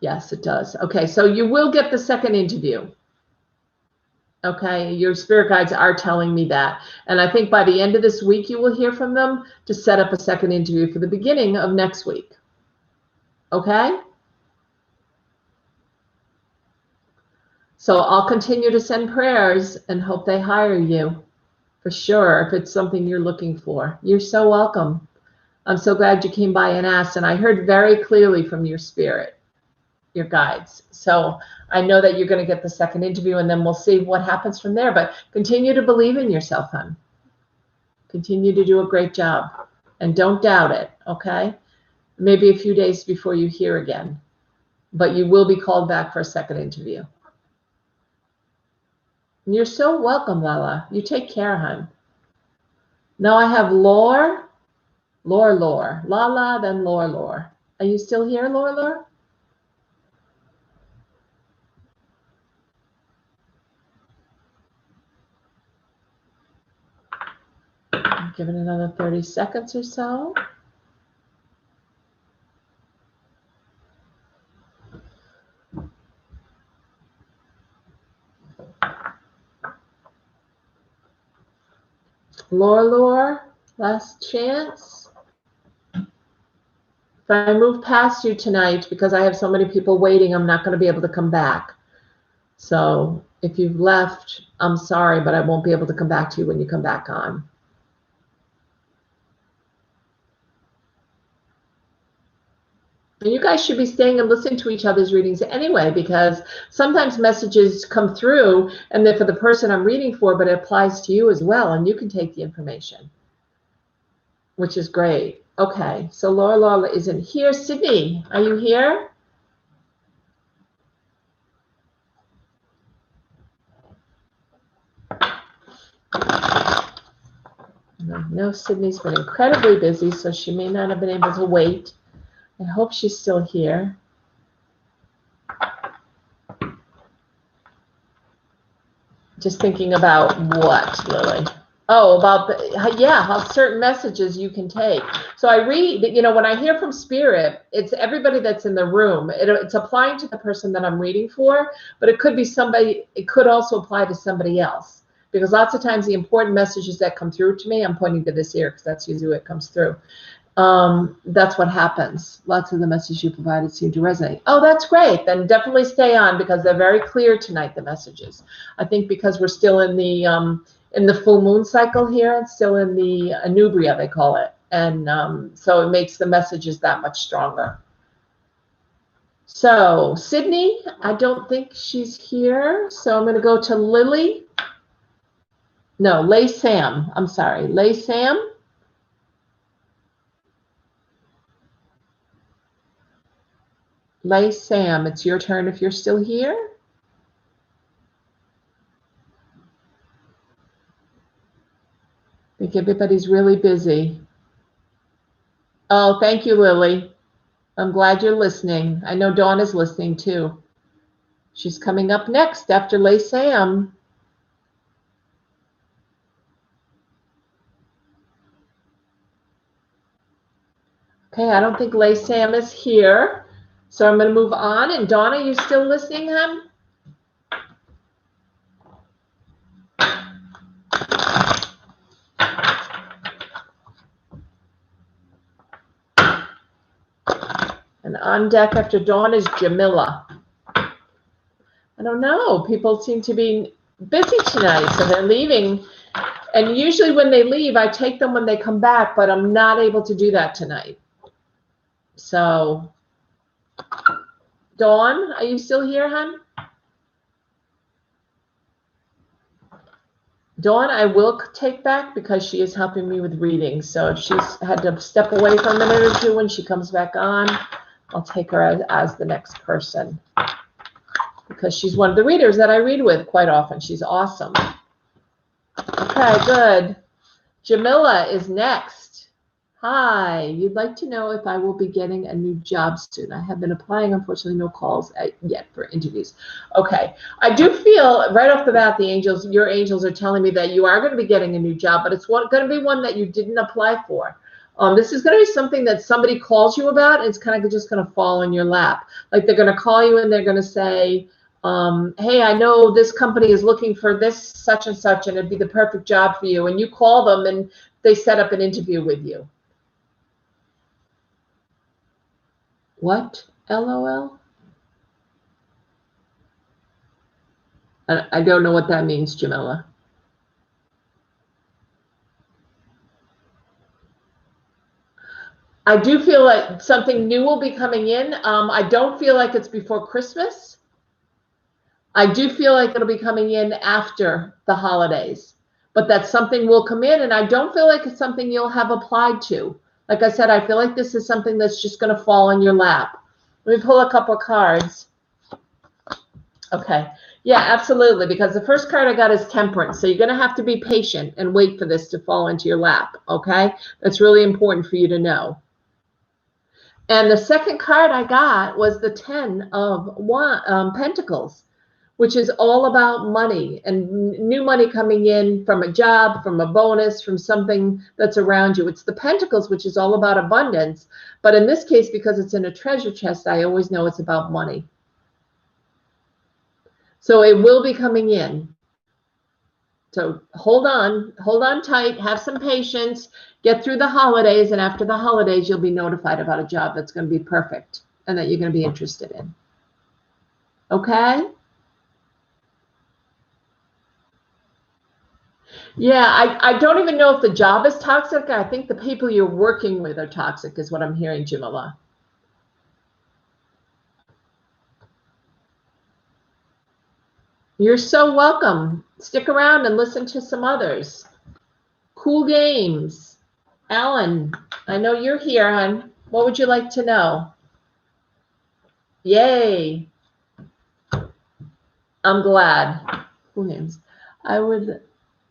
Speaker 1: Yes, it does. Okay, so you will get the second interview. Okay, your spirit guides are telling me that. And I think by the end of this week, you will hear from them to set up a second interview for the beginning of next week. Okay? So I'll continue to send prayers and hope they hire you for sure if it's something you're looking for. You're so welcome. I'm so glad you came by and asked. And I heard very clearly from your spirit, your guides. So I know that you're going to get the second interview and then we'll see what happens from there. But continue to believe in yourself, hon. Continue to do a great job. And don't doubt it, okay? Maybe a few days before you hear again. But you will be called back for a second interview. You're so welcome, Lala. You take care, hon. Now I have Lore, Lala, then Lore. Are you still here, Lore? Give it another 30 seconds or so. Lore, last chance. If I move past you tonight, because I have so many people waiting, I'm not going to be able to come back. So if you've left, I'm sorry, but I won't be able to come back to you when you come back on. And you guys should be staying and listening to each other's readings anyway, because sometimes messages come through and they're for the person I'm reading for, but it applies to you as well, and you can take the information, which is great. Okay, so Laura isn't here. Sydney, are you here? No, Sydney's been incredibly busy, so she may not have been able to wait. I hope she's still here. Just thinking about what, Lily? Oh, about how certain messages you can take. So I read, when I hear from spirit, it's everybody that's in the room. It's applying to the person that I'm reading for, but it could be somebody, it could also apply to somebody else. Because lots of times the important messages that come through to me, I'm pointing to this ear because that's usually what comes through. That's what happens. Lots of the messages you provided seem to resonate. Oh, that's great. Then definitely stay on because they're very clear tonight, the messages. I think because we're still in the full moon cycle here, and still in the Anubria, they call it. And so it makes the messages that much stronger. So Sydney, I don't think she's here. So I'm going to go to Lily. No, Lay Sam. I'm sorry. Lay Sam. Lay Sam, it's your turn if you're still here. I think everybody's really busy. Oh, thank you, Lily. I'm glad you're listening. I know Dawn is listening too. She's coming up next after Lay Sam. Okay, I don't think Lay Sam is here. So I'm going to move on. And Dawn, are you still listening, hon? And on deck after Dawn is Jamila. I don't know. People seem to be busy tonight, so they're leaving. And usually when they leave, I take them when they come back, but I'm not able to do that tonight. So, Dawn, are you still here, hon? Dawn, I will take back because she is helping me with reading. So if she's had to step away for a minute or two, when she comes back on, I'll take her as the next person. Because she's one of the readers that I read with quite often. She's awesome. Okay, good. Jamila is next. Hi, you'd like to know if I will be getting a new job soon. I have been applying, unfortunately, no calls yet for interviews. Okay, I do feel right off the bat, your angels are telling me that you are going to be getting a new job, but it's going to be one that you didn't apply for. This is going to be something that somebody calls you about, and it's kind of just going to fall in your lap. Like they're going to call you and they're going to say, hey, I know this company is looking for this such and such, and it'd be the perfect job for you. And you call them and they set up an interview with you. What? LOL? I don't know what that means, Jamila. I do feel like something new will be coming in. I don't feel like it's before Christmas. I do feel like it'll be coming in after the holidays, but that something will come in, and I don't feel like it's something you'll have applied to. Like I said, I feel like this is something that's just going to fall in your lap. Let me pull a couple of cards. Okay. Yeah, absolutely. Because the first card I got is Temperance. So you're going to have to be patient and wait for this to fall into your lap. Okay. That's really important for you to know. And the second card I got was the 10 of Pentacles, which is all about money and new money coming in from a job, from a bonus, from something that's around you. It's the Pentacles, which is all about abundance. But in this case, because it's in a treasure chest, I always know it's about money. So it will be coming in. So hold on tight, have some patience, get through the holidays, and after the holidays, you'll be notified about a job that's going to be perfect and that you're going to be interested in. Okay? Yeah, I don't even know if the job is toxic. I think the people you're working with are toxic is what I'm hearing, Jamila. You're so welcome. Stick around and listen to some others. Cool games. Alan, I know you're here, hon. What would you like to know? Yay. I'm glad. Cool games. I would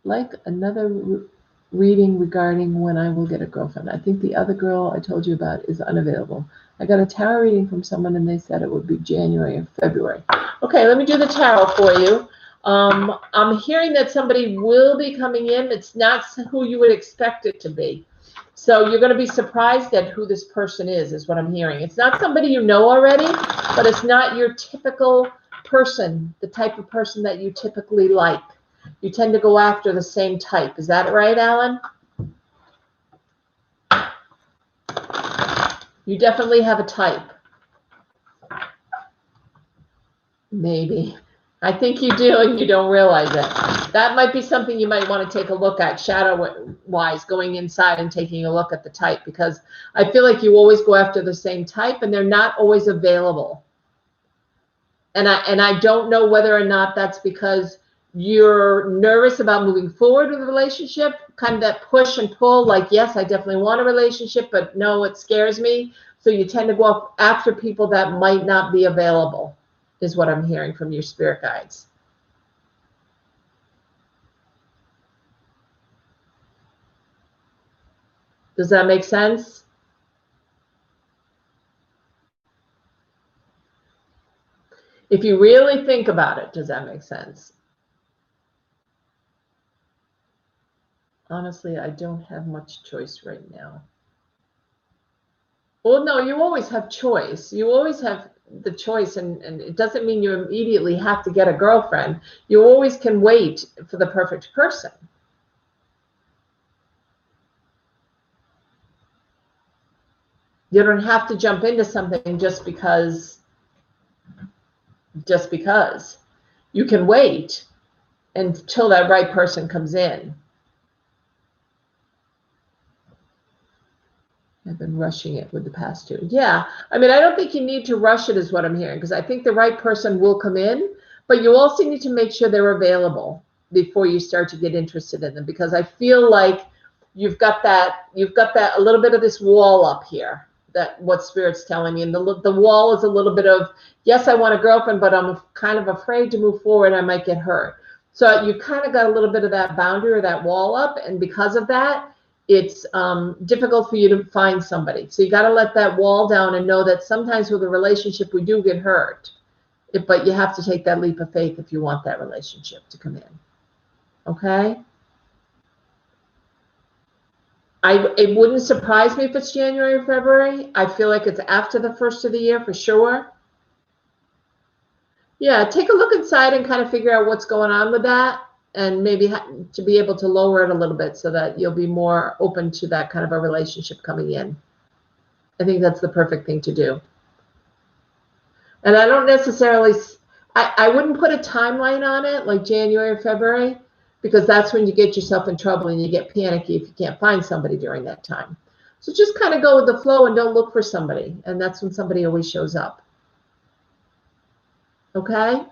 Speaker 1: like another reading regarding when I will get a girlfriend. I think the other girl I told you about is unavailable. I got a tarot reading from someone and they said it would be January or February. Okay, let me do the tarot for you. I'm hearing that somebody will be coming in. It's not who you would expect it to be. So you're going to be surprised at who this person is what I'm hearing. It's not somebody you know already, but it's not your typical person, the type of person that you typically like. You tend to go after the same type. Is that right, Alan? You definitely have a type. Maybe. I think you do and you don't realize it. That might be something you might want to take a look at, shadow-wise, going inside and taking a look at the type, because I feel like you always go after the same type and they're not always available. And I don't know whether or not that's because you're nervous about moving forward with a relationship, kind of that push and pull, like, yes, I definitely want a relationship, but no, it scares me. So you tend to go after people that might not be available, is what I'm hearing from your spirit guides. Does that make sense? If you really think about it, does that make sense? Honestly, I don't have much choice right now. Well, no, you always have choice. You always have the choice, and it doesn't mean you immediately have to get a girlfriend. You always can wait for the perfect person. You don't have to jump into something just because. You can wait until that right person comes in. I've been rushing it with the past two. Yeah, I mean, I don't think you need to rush it is what I'm hearing, because I think the right person will come in, but you also need to make sure they're available before you start to get interested in them, because I feel like you've got that a little bit of this wall up here, that what Spirit's telling me, and the wall is a little bit of, yes, I want a girlfriend, but I'm kind of afraid to move forward. I might get hurt. So you kind of got a little bit of that boundary or that wall up, and because of that, it's difficult for you to find somebody. So you got to let that wall down and know that sometimes with a relationship, we do get hurt. But you have to take that leap of faith if you want that relationship to come in. Okay? It wouldn't surprise me if it's January or February. I feel like it's after the first of the year for sure. Yeah, take a look inside and kind of figure out what's going on with that, and maybe to be able to lower it a little bit so that you'll be more open to that kind of a relationship coming in. I think that's the perfect thing to do. And I don't necessarily, I wouldn't put a timeline on it, like January or February, because that's when you get yourself in trouble and you get panicky if you can't find somebody during that time. So just kind of go with the flow and don't look for somebody. And that's when somebody always shows up. Okay?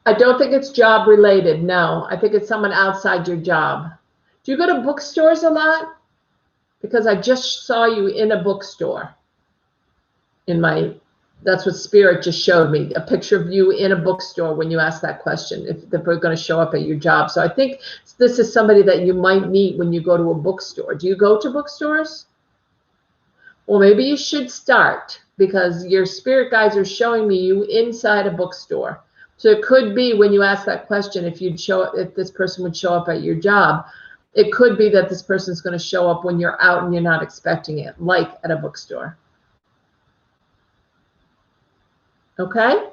Speaker 1: I don't think it's job related. No, I think it's someone outside your job. Do you go to bookstores a lot? Because I just saw you in a bookstore. That's what Spirit just showed me, a picture of you in a bookstore when you asked that question, if they're going to show up at your job. So I think this is somebody that you might meet when you go to a bookstore. Do you go to bookstores? Well, maybe you should start, because your spirit guides are showing me you inside a bookstore. So it could be when you ask that question, if this person would show up at your job, it could be that this person's going to show up when you're out and you're not expecting it, like at a bookstore. Okay?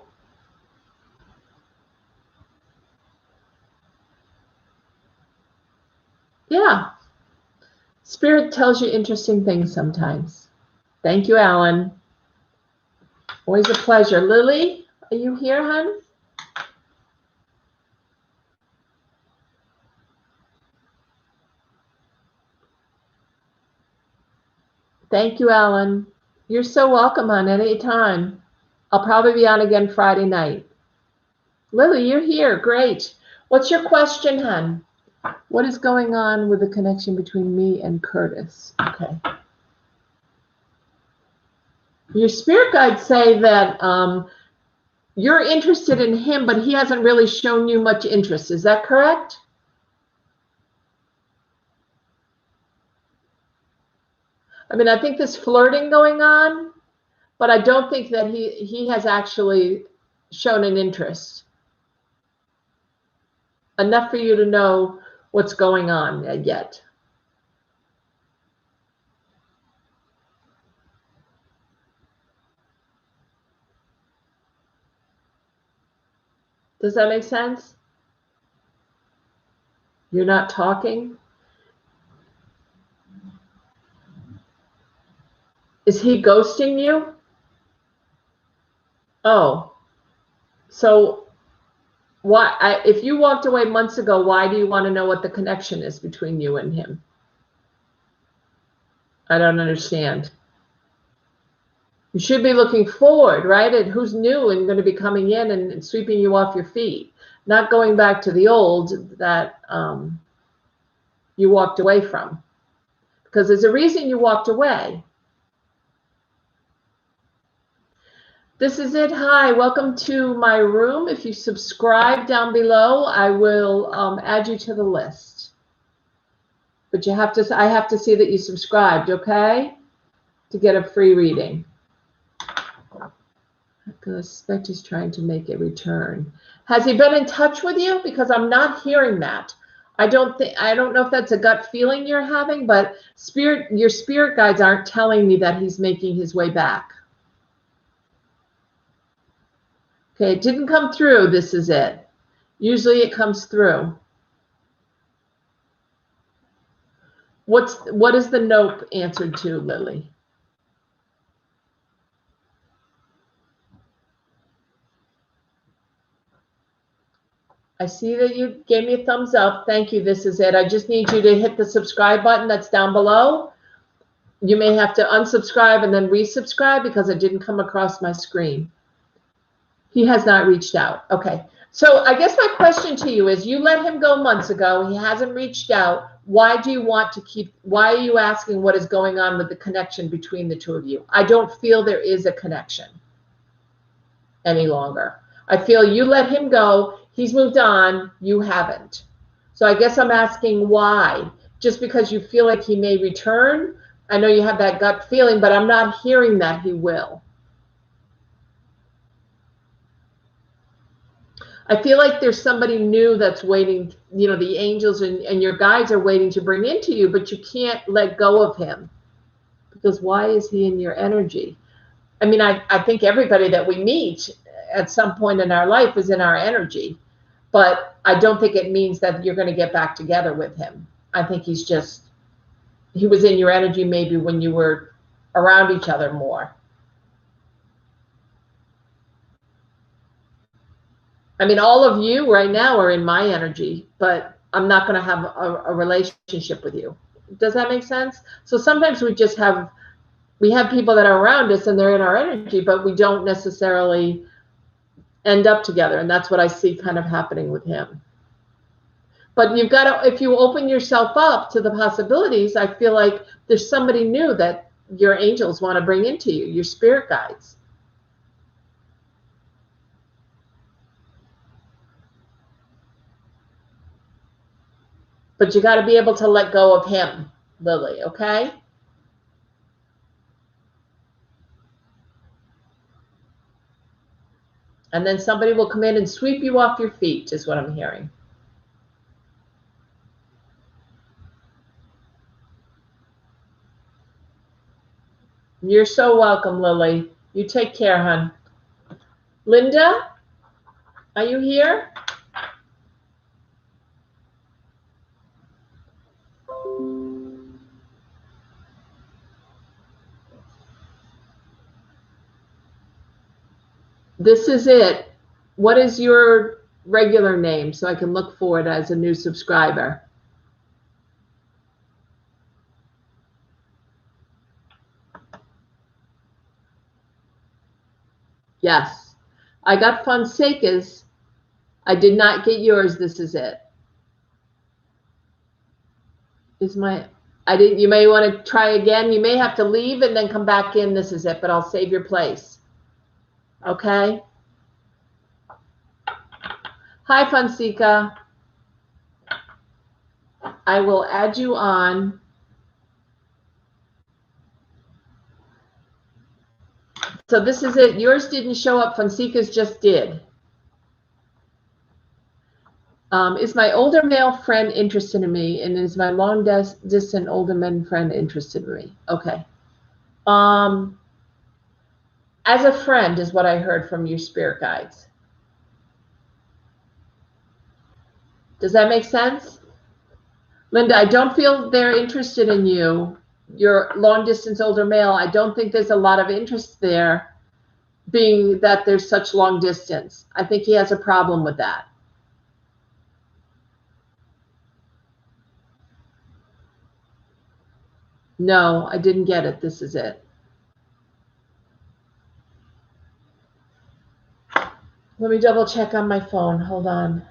Speaker 1: Yeah. Spirit tells you interesting things sometimes. Thank you, Alan. Always a pleasure. Lily, are you here, hon? Thank you, Alan. You're so welcome on any time. I'll probably be on again Friday night. Lily, you're here. Great. What's your question, hon? What is going on with the connection between me and Curtis? Okay. Your spirit guides say that you're interested in him, but he hasn't really shown you much interest. Is that correct? I mean, I think there's flirting going on, but I don't think that he has actually shown an interest. Enough for you to know what's going on yet. Does that make sense? You're not talking? Is he ghosting you? Oh, so why? If you walked away months ago, why do you want to know what the connection is between you and him? I don't understand. You should be looking forward, right? At who's new and going to be coming in and sweeping you off your feet, not going back to the old that you walked away from. Because there's a reason you walked away. This is it. Hi, welcome to my room. If you subscribe down below, I will add you to the list. But I have to see that you subscribed, okay? To get a free reading. I suspect he's trying to make a return. Has he been in touch with you? Because I'm not hearing that. I don't know if that's a gut feeling you're having, but your spirit guides aren't telling me that he's making his way back. Okay, it didn't come through. This is it. Usually it comes through. What is the nope answered to, Lily? I see that you gave me a thumbs up. Thank you. This is it. I just need you to hit the subscribe button that's down below. You may have to unsubscribe and then resubscribe because it didn't come across my screen. He has not reached out. Okay. So I guess my question to you is, you let him go months ago. He hasn't reached out. Why do you want to why are you asking what is going on with the connection between the two of you? I don't feel there is a connection any longer. I feel you let him go. He's moved on. You haven't. So I guess I'm asking why. Just because you feel like he may return? I know you have that gut feeling, but I'm not hearing that he will. I feel like there's somebody new that's waiting, you know, the angels and your guides are waiting to bring into you, but you can't let go of him. Because why is he in your energy? I mean, I think everybody that we meet at some point in our life is in our energy, but I don't think it means that you're going to get back together with him. I think he was in your energy maybe when you were around each other more. I mean, all of you right now are in my energy, but I'm not going to have a relationship with you. Does that make sense? So sometimes we have people that are around us and they're in our energy, but we don't necessarily end up together. And that's what I see kind of happening with him. But you've got to, if you open yourself up to the possibilities, I feel like there's somebody new that your angels want to bring into you, your spirit guides. But you got to be able to let go of him, Lily, okay? And then somebody will come in and sweep you off your feet, is what I'm hearing. You're so welcome, Lily. You take care, hon. Linda, are you here? This is it. What is your regular name so I can look for it as a new subscriber? Yes. I got Fonseca's. I did not get yours. This is it. You may want to try again. You may have to leave and then come back in. This is it, but I'll save your place. Okay? Hi, Fonseca. I will add you on. So this is it. Yours didn't show up. Fonseca's just did. Is my older male friend interested in me, and is my long distant older men friend interested in me? Okay. As a friend is what I heard from your spirit guides. Does that make sense? Linda, I don't feel they're interested in you. You're long distance older male. I don't think there's a lot of interest there, being that there's such long distance. I think he has a problem with that. No, I didn't get it. This is it. Let me double check on my phone. Hold on.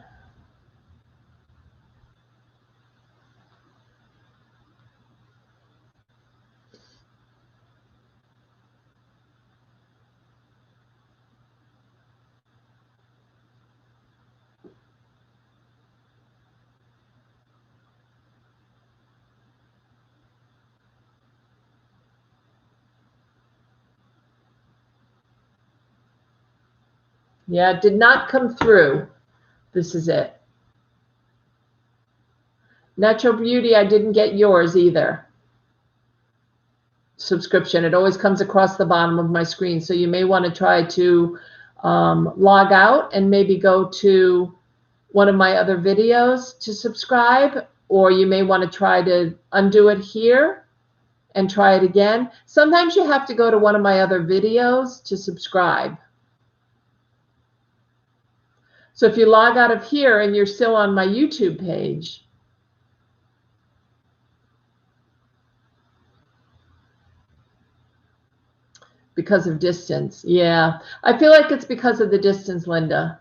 Speaker 1: Yeah, it did not come through. This is it. Natural Beauty, I didn't get yours either. Subscription. It always comes across the bottom of my screen. So you may want to try to log out and maybe go to one of my other videos to subscribe, or you may want to try to undo it here and try it again. Sometimes you have to go to one of my other videos to subscribe. So if you log out of here and you're still on my YouTube page, because of distance. Yeah, I feel like it's because of the distance, Linda.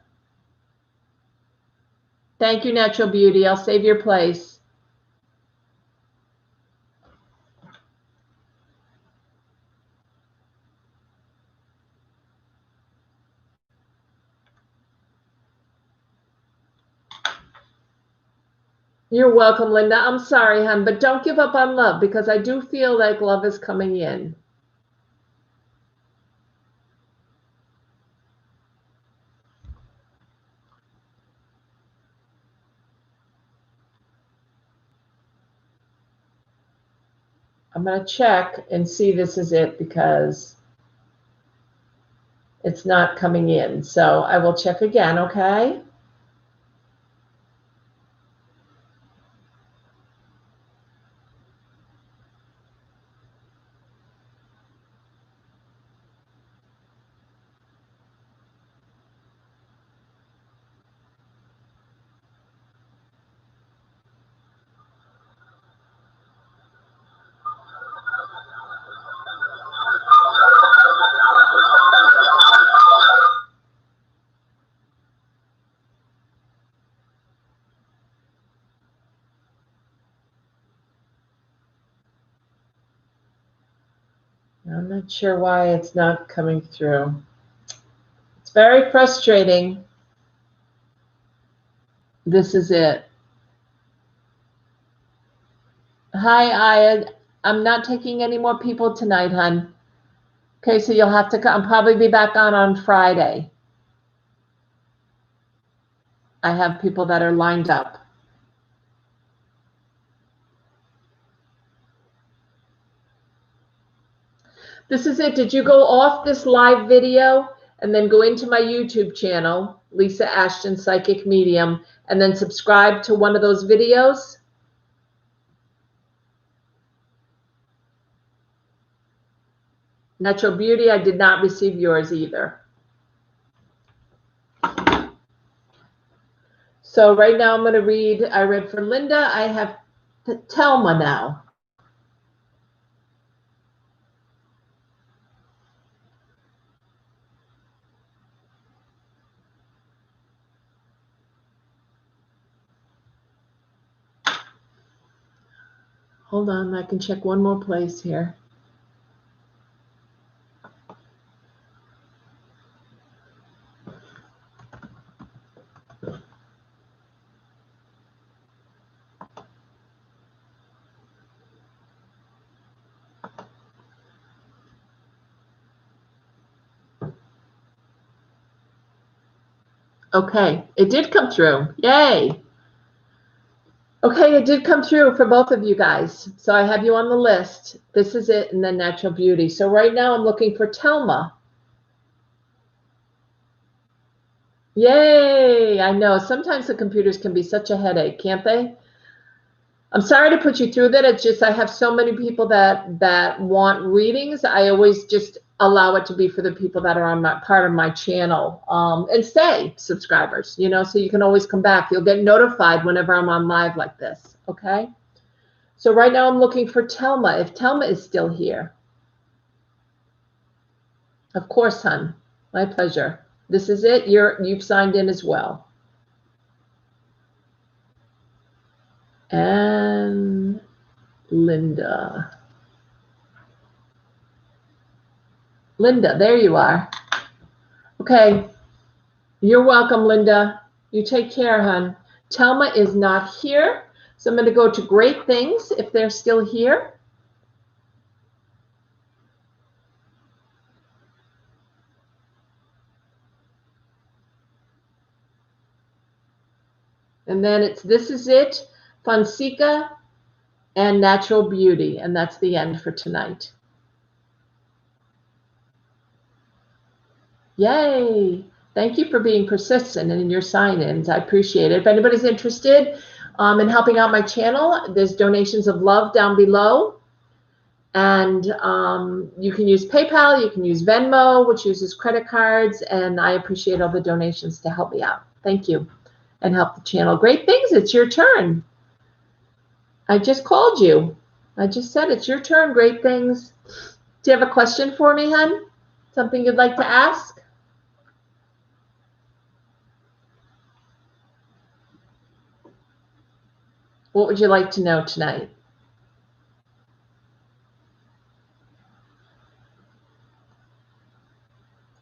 Speaker 1: Thank you, Natural Beauty. I'll save your place. You're welcome, Linda. I'm sorry, hon, but don't give up on love, because I do feel like love is coming in. I'm going to check and see this is it, because it's not coming in. So I will check again, okay? I'm not sure why it's not coming through. It's very frustrating. This is it. Hi, Aya. I'm not taking any more people tonight, hon. Okay, so you'll have to come. I'll probably be back on Friday. I have people that are lined up. This is it. Did you go off this live video and then go into my YouTube channel, Lisa Ashton Psychic Medium, and then subscribe to one of those videos? Natural Beauty, I did not receive yours either. So right now I'm going to read. I read for Linda. I have Telma now. Hold on, I can check one more place here. Okay, it did come through. Yay. Okay, it did come through for both of you guys. So I have you on the list. This is it, and then Natural Beauty. So right now I'm looking for Telma. Yay! I know, sometimes the computers can be such a headache, can't they? I'm sorry to put you through that. It's just I have so many people that want readings. I always just allow it to be for the people that are on my part of my channel and stay subscribers, you know, so you can always come back. You'll get notified whenever I'm on live like this, okay? So right now I'm looking for Telma, if Telma is still here. Of course, hon. My pleasure. This is it. You've signed in as well. And Linda. Linda, there you are. Okay. You're welcome, Linda. You take care, hon. Telma is not here. So I'm going to go to Great Things if they're still here. And then it's This Is It, Fonseca, and Natural Beauty. And that's the end for tonight. Yay. Thank you for being persistent in your sign-ins. I appreciate it. If anybody's interested in helping out my channel, there's donations of love down below. And you can use PayPal, you can use Venmo, which uses credit cards, and I appreciate all the donations to help me out. Thank you. And help the channel. Great Things, it's your turn. I just called you. I just said it's your turn, Great Things. Do you have a question for me, hon? Something you'd like to ask? What would you like to know tonight?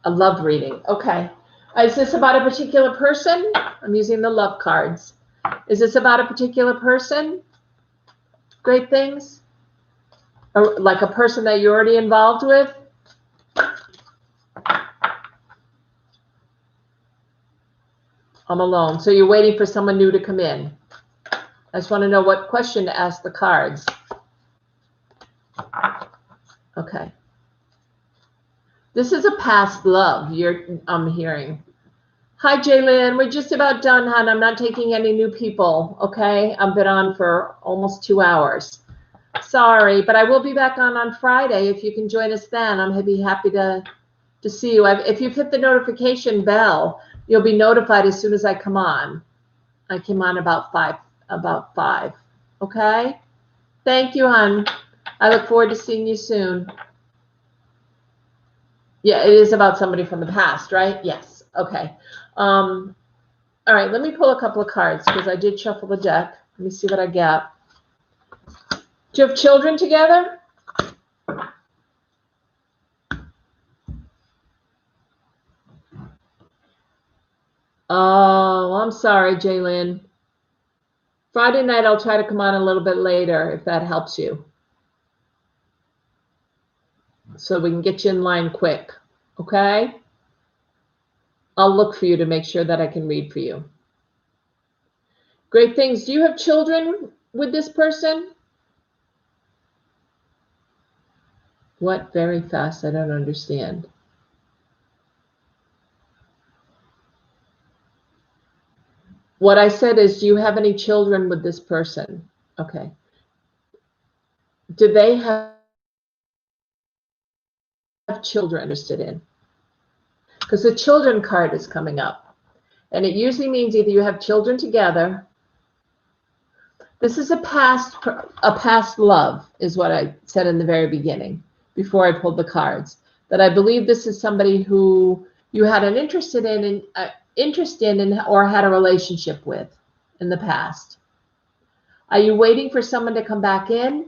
Speaker 1: A love reading. Okay. Is this about a particular person? I'm using the love cards. Is this about a particular person? Great Things? Or like a person that you're already involved with? I'm alone. So you're waiting for someone new to come in. I just want to know what question to ask the cards. Okay. This is a past love I'm hearing. Hi, Jaylyn. We're just about done, hon. I'm not taking any new people, okay? I've been on for almost 2 hours. Sorry, but I will be back on Friday. If you can join us then, I'm be happy to see you. If you've hit the notification bell, you'll be notified as soon as I come on. I came on about 5. Okay? Thank you, hon. I look forward to seeing you soon. Yeah, it is about somebody from the past, right? Yes. Okay. All right, let me pull a couple of cards because I did shuffle the deck. Let me see what I get. Do you have children together? Oh, I'm sorry, Jaylyn. Friday night, I'll try to come on a little bit later if that helps you. So we can get you in line quick, okay? I'll look for you to make sure that I can read for you. Great Things. Do you have children with this person? What? Very fast. I don't understand. What I said is, do you have any children with this person? Okay. Do they have children interested in? Because the children card is coming up. And it usually means either you have children together. This is a past love, is what I said in the very beginning, before I pulled the cards. That I believe this is somebody who you had an interest in or had a relationship with in the past. Are you waiting for someone to come back in?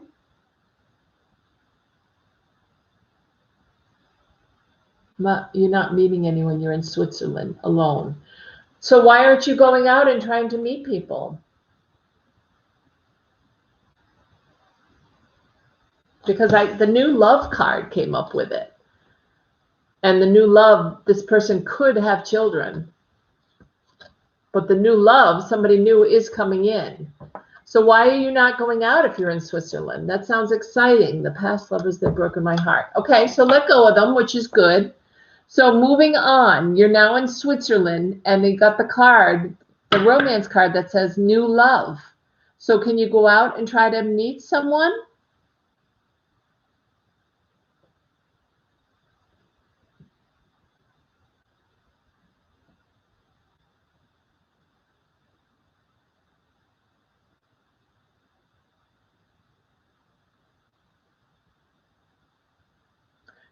Speaker 1: You're not meeting anyone. You're in Switzerland alone. So why aren't you going out and trying to meet people? Because the new love card came up with it. And the new love, this person could have children. But the new love, somebody new is coming in. So why are you not going out if you're in Switzerland? That sounds exciting. The past lovers that broken my heart. Okay, so let go of them, which is good. So moving on, you're now in Switzerland and they got the card, the romance card that says new love. So can you go out and try to meet someone?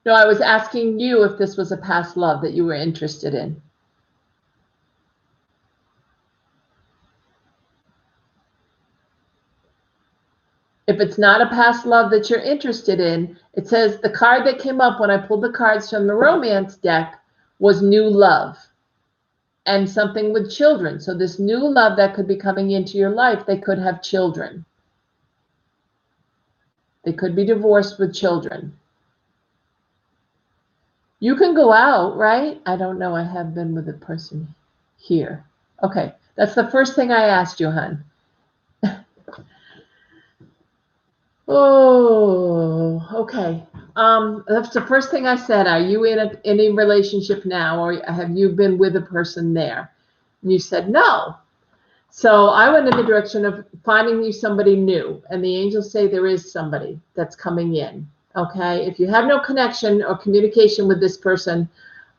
Speaker 1: No, I was asking you if this was a past love that you were interested in. If it's not a past love that you're interested in, it says the card that came up when I pulled the cards from the romance deck was new love and something with children. So this new love that could be coming into your life, they could have children. They could be divorced with children. You can go out, right? I don't know. I have been with a person here. Okay. That's the first thing I asked you, hon. Oh, okay. That's the first thing I said. Are you in a relationship now, or have you been with a person there? And you said no. So I went in the direction of finding you somebody new, and the angels say there is somebody that's coming in. Okay. If you have no connection or communication with this person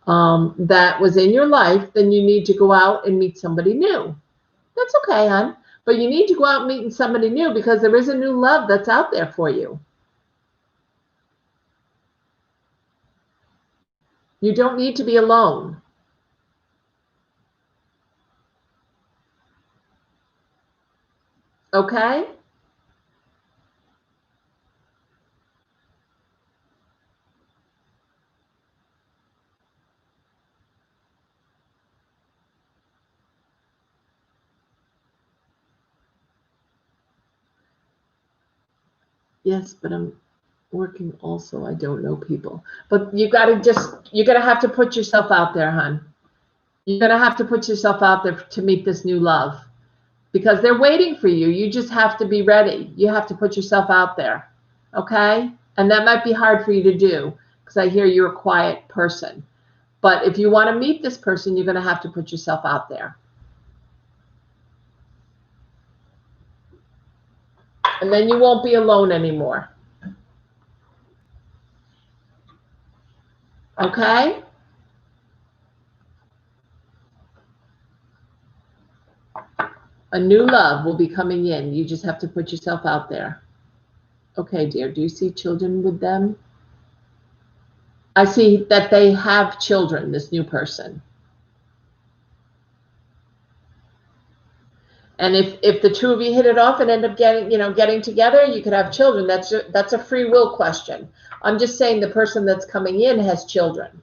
Speaker 1: that was in your life, then you need to go out and meet somebody new. That's okay, hon. But you need to go out meeting somebody new because there is a new love that's out there for you. You don't need to be alone. Okay? Yes, but I'm working also. I don't know people. But you're going to have to put yourself out there, hon. You're going to have to put yourself out there to meet this new love because they're waiting for you. You just have to be ready. You have to put yourself out there. Okay? And that might be hard for you to do because I hear you're a quiet person. But if you want to meet this person, you're going to have to put yourself out there. And then you won't be alone anymore. Okay? A new love will be coming in. You just have to put yourself out there. Okay, dear. Do you see children with them? I see that they have children, this new person. And if the two of you hit it off and end up getting together, you could have children. That's a free will question. I'm just saying the person that's coming in has children.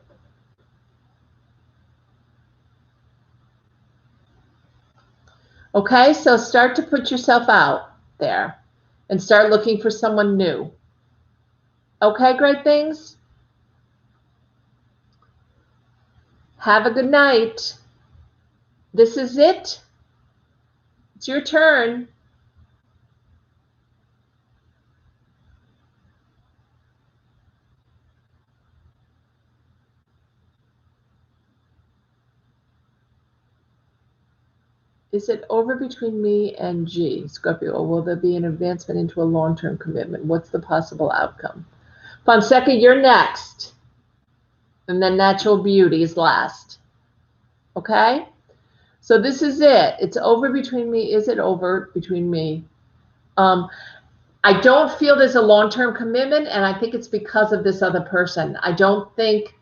Speaker 1: Okay, so start to put yourself out there and start looking for someone new. Okay, great things. Have a good night. This is it. It's your turn. Is it over between me and G, Scorpio, or will there be an advancement into a long-term commitment? What's the possible outcome? Fonseca, you're next. And then Natural Beauty is last. Okay? So this is it. It's over between me. Is it over between me? I don't feel there's a long-term commitment, and I think it's because of this other person. I don't think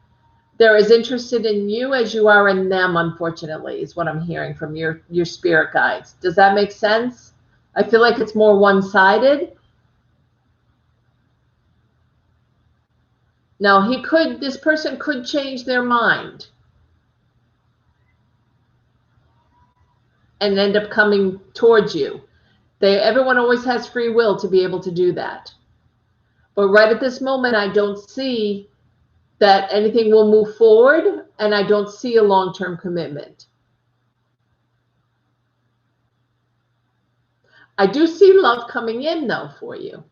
Speaker 1: they're as interested in you as you are in them, unfortunately, is what I'm hearing from your spirit guides. Does that make sense? I feel like it's more one-sided. Now, this person could change their mind and end up coming towards you. Everyone always has free will to be able to do that. But right at this moment, I don't see that anything will move forward, and I don't see a long-term commitment. I do see love coming in, though, for you.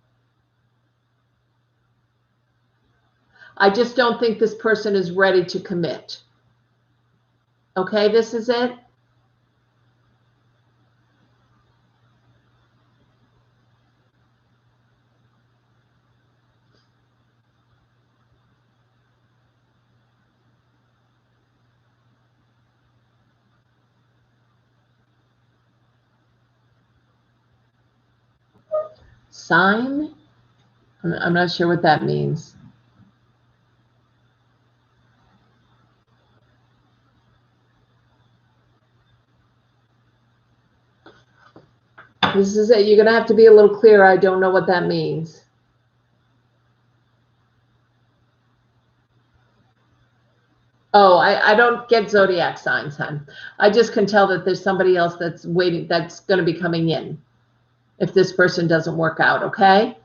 Speaker 1: I just don't think this person is ready to commit. Okay, this is it. Sign? I'm not sure what that means. This is it. You're going to have to be a little clearer. I don't know what that means. Oh, I don't get zodiac signs, hon. I just can tell that there's somebody else that's waiting, that's going to be coming in if this person doesn't work out, okay?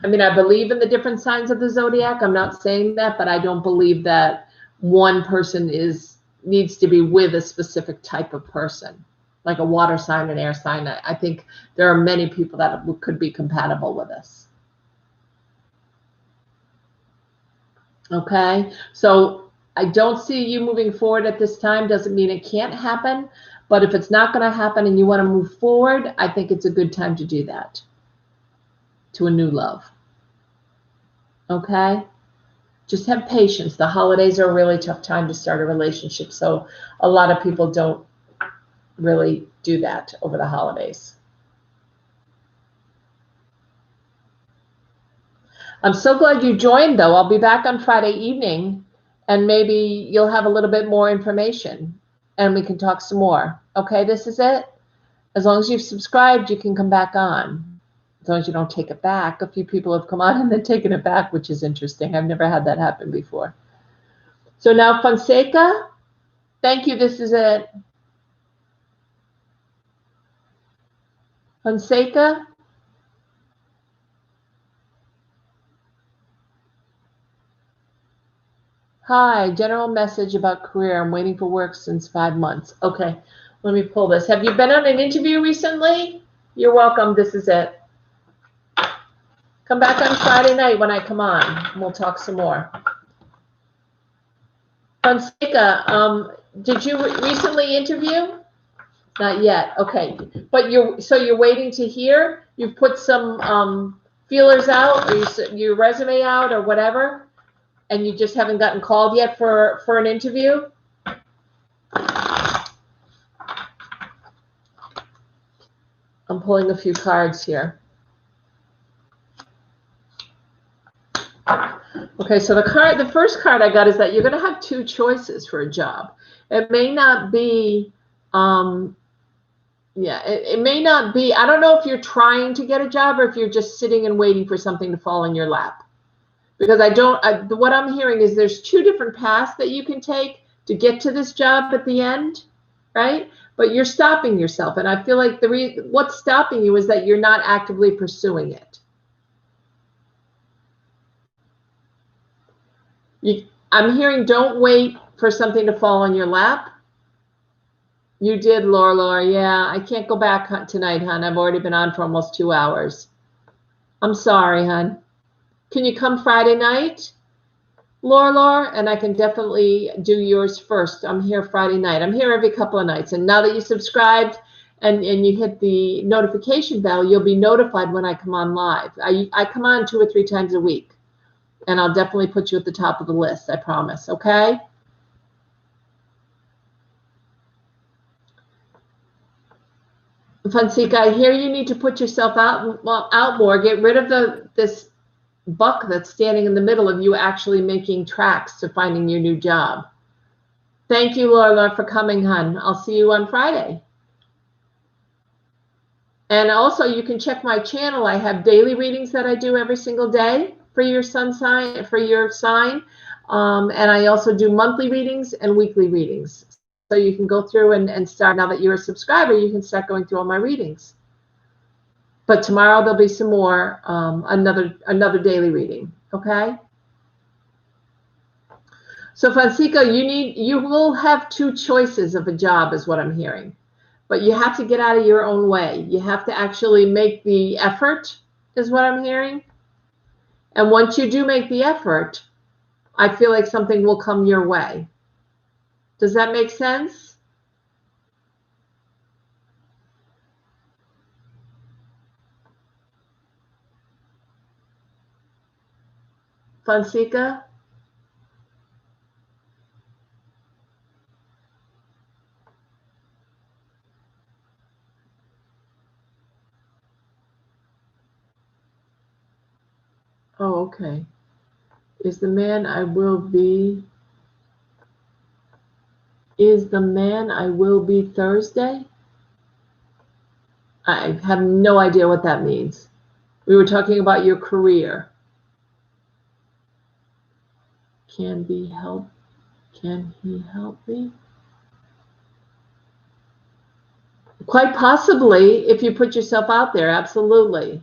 Speaker 1: I mean, I believe in the different signs of the zodiac. I'm not saying that, but I don't believe that one person needs to be with a specific type of person, like a water sign, an air sign. I think there are many people that could be compatible with us. Okay, so I don't see you moving forward at this time. Doesn't mean it can't happen, but if it's not going to happen and you want to move forward, I think it's a good time to do that, to a new love. Okay, just have patience. The holidays are a really tough time to start a relationship, so a lot of people don't really do that over the holidays. I'm so glad you joined, though. I'll be back on Friday evening, and maybe you'll have a little bit more information, and we can talk some more. Okay, this is it. As long as you've subscribed, you can come back on. As long as you don't take it back. A few people have come on and then taken it back, which is interesting. I've never had that happen before. So now, Fonseca, thank you. This is it. Fonseca. Hi, general message about career. I'm waiting for work since 5 months. Okay, let me pull this. Have you been on an interview recently? You're welcome. This is it. Come back on Friday night when I come on, and we'll talk some more. Fonseca, did you recently interview? Not yet. Okay, but you're waiting to hear? You've put some feelers out, or your resume out, or whatever? And you just haven't gotten called yet for an interview? I'm pulling a few cards here. Okay, so the first card I got is that you're going to have two choices for a job. It may not be, it may not be, I don't know if you're trying to get a job or if you're just sitting and waiting for something to fall in your lap. Because what I'm hearing is there's two different paths that you can take to get to this job at the end, right? But you're stopping yourself. And I feel like what's stopping you is that you're not actively pursuing it. I'm hearing don't wait for something to fall on your lap. You did, Laura. Yeah, I can't go back tonight, hon. I've already been on for almost 2 hours. I'm sorry, hon. Can you come Friday night, Laura? And I can definitely do yours first. I'm here Friday night. I'm here every couple of nights. And now that you subscribed and you hit the notification bell, you'll be notified when I come on live. I come on 2 or 3 times a week. And I'll definitely put you at the top of the list, I promise, okay? Fonseca, I hear you need to put yourself out more. Get rid of this buck that's standing in the middle of you actually making tracks to finding your new job. Thank you, Laura, for coming, hon. I'll see you on Friday. And also, you can check my channel. I have daily readings that I do every single day for your sun sign, for your sign. And I also do monthly readings and weekly readings. So you can go through and start, now that you're a subscriber, you can start going through all my readings. But tomorrow there'll be some more, another daily reading, okay? So Francisco, you will have two choices of a job is what I'm hearing. But you have to get out of your own way. You have to actually make the effort is what I'm hearing. And once you do make the effort, I feel like something will come your way. Does that make sense? Fonseca? Oh, okay. Is the man I will be Thursday? I have no idea what that means. We were talking about your career. Can he help me? Quite possibly, if you put yourself out there, absolutely.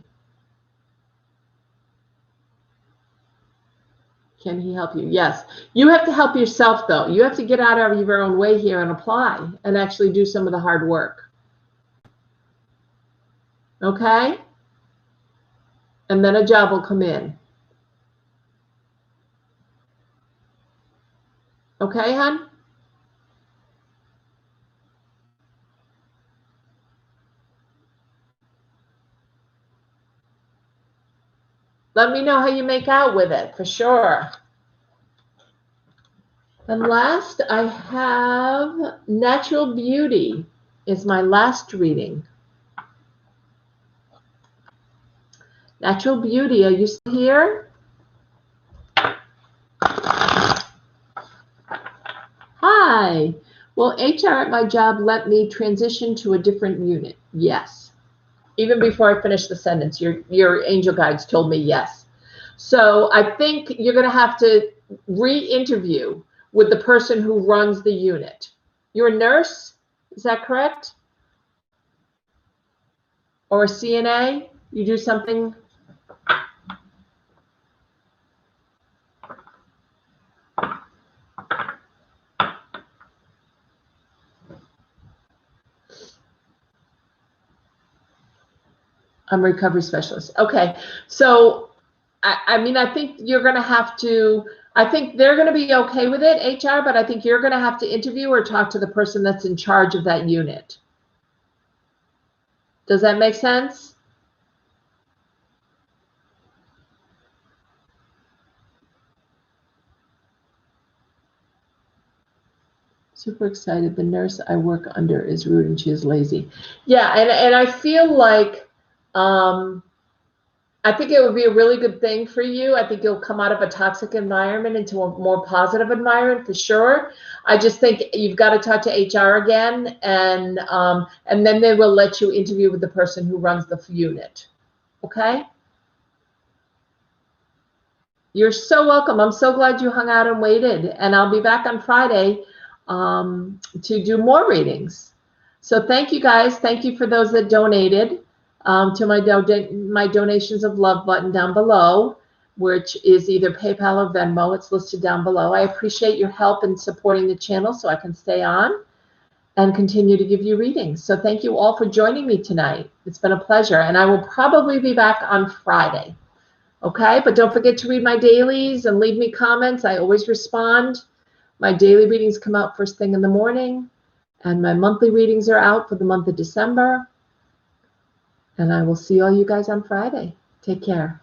Speaker 1: Can he help you? Yes. You have to help yourself, though. You have to get out of your own way here and apply and actually do some of the hard work. Okay? And then a job will come in. Okay, hon? Let me know how you make out with it, for sure. And last, I have Natural Beauty is my last reading. Natural Beauty, are you still here? Hi. Will HR at my job let me transition to a different unit? Yes. Even before I finished the sentence, your angel guides told me yes. So I think you're going to have to re-interview with the person who runs the unit. You're a nurse, is that correct? Or a CNA? You do something? I'm a recovery specialist. Okay. So, I mean, I think you're going to have to, I think they're going to be okay with it, HR, but I think you're going to have to interview or talk to the person that's in charge of that unit. Does that make sense? Super excited. The nurse I work under is rude and she is lazy. Yeah, and I feel like, I think it would be a really good thing for you. I think you'll come out of a toxic environment into a more positive environment for sure. I just think you've got to talk to HR again, and then they will let you interview with the person who runs the unit. Okay? You're so welcome. I'm so glad you hung out and waited, and I'll be back on Friday to do more readings. So thank you guys. Thank you for those that donated. To my donations of love button down below, which is either PayPal or Venmo. It's listed down below. I appreciate your help in supporting the channel so I can stay on and continue to give you readings. So thank you all for joining me tonight. It's been a pleasure, and I will probably be back on Friday. Okay, but don't forget to read my dailies and leave me comments. I always respond. My daily readings come out first thing in the morning, and my monthly readings are out for the month of December. And I will see all you guys on Friday. Take care.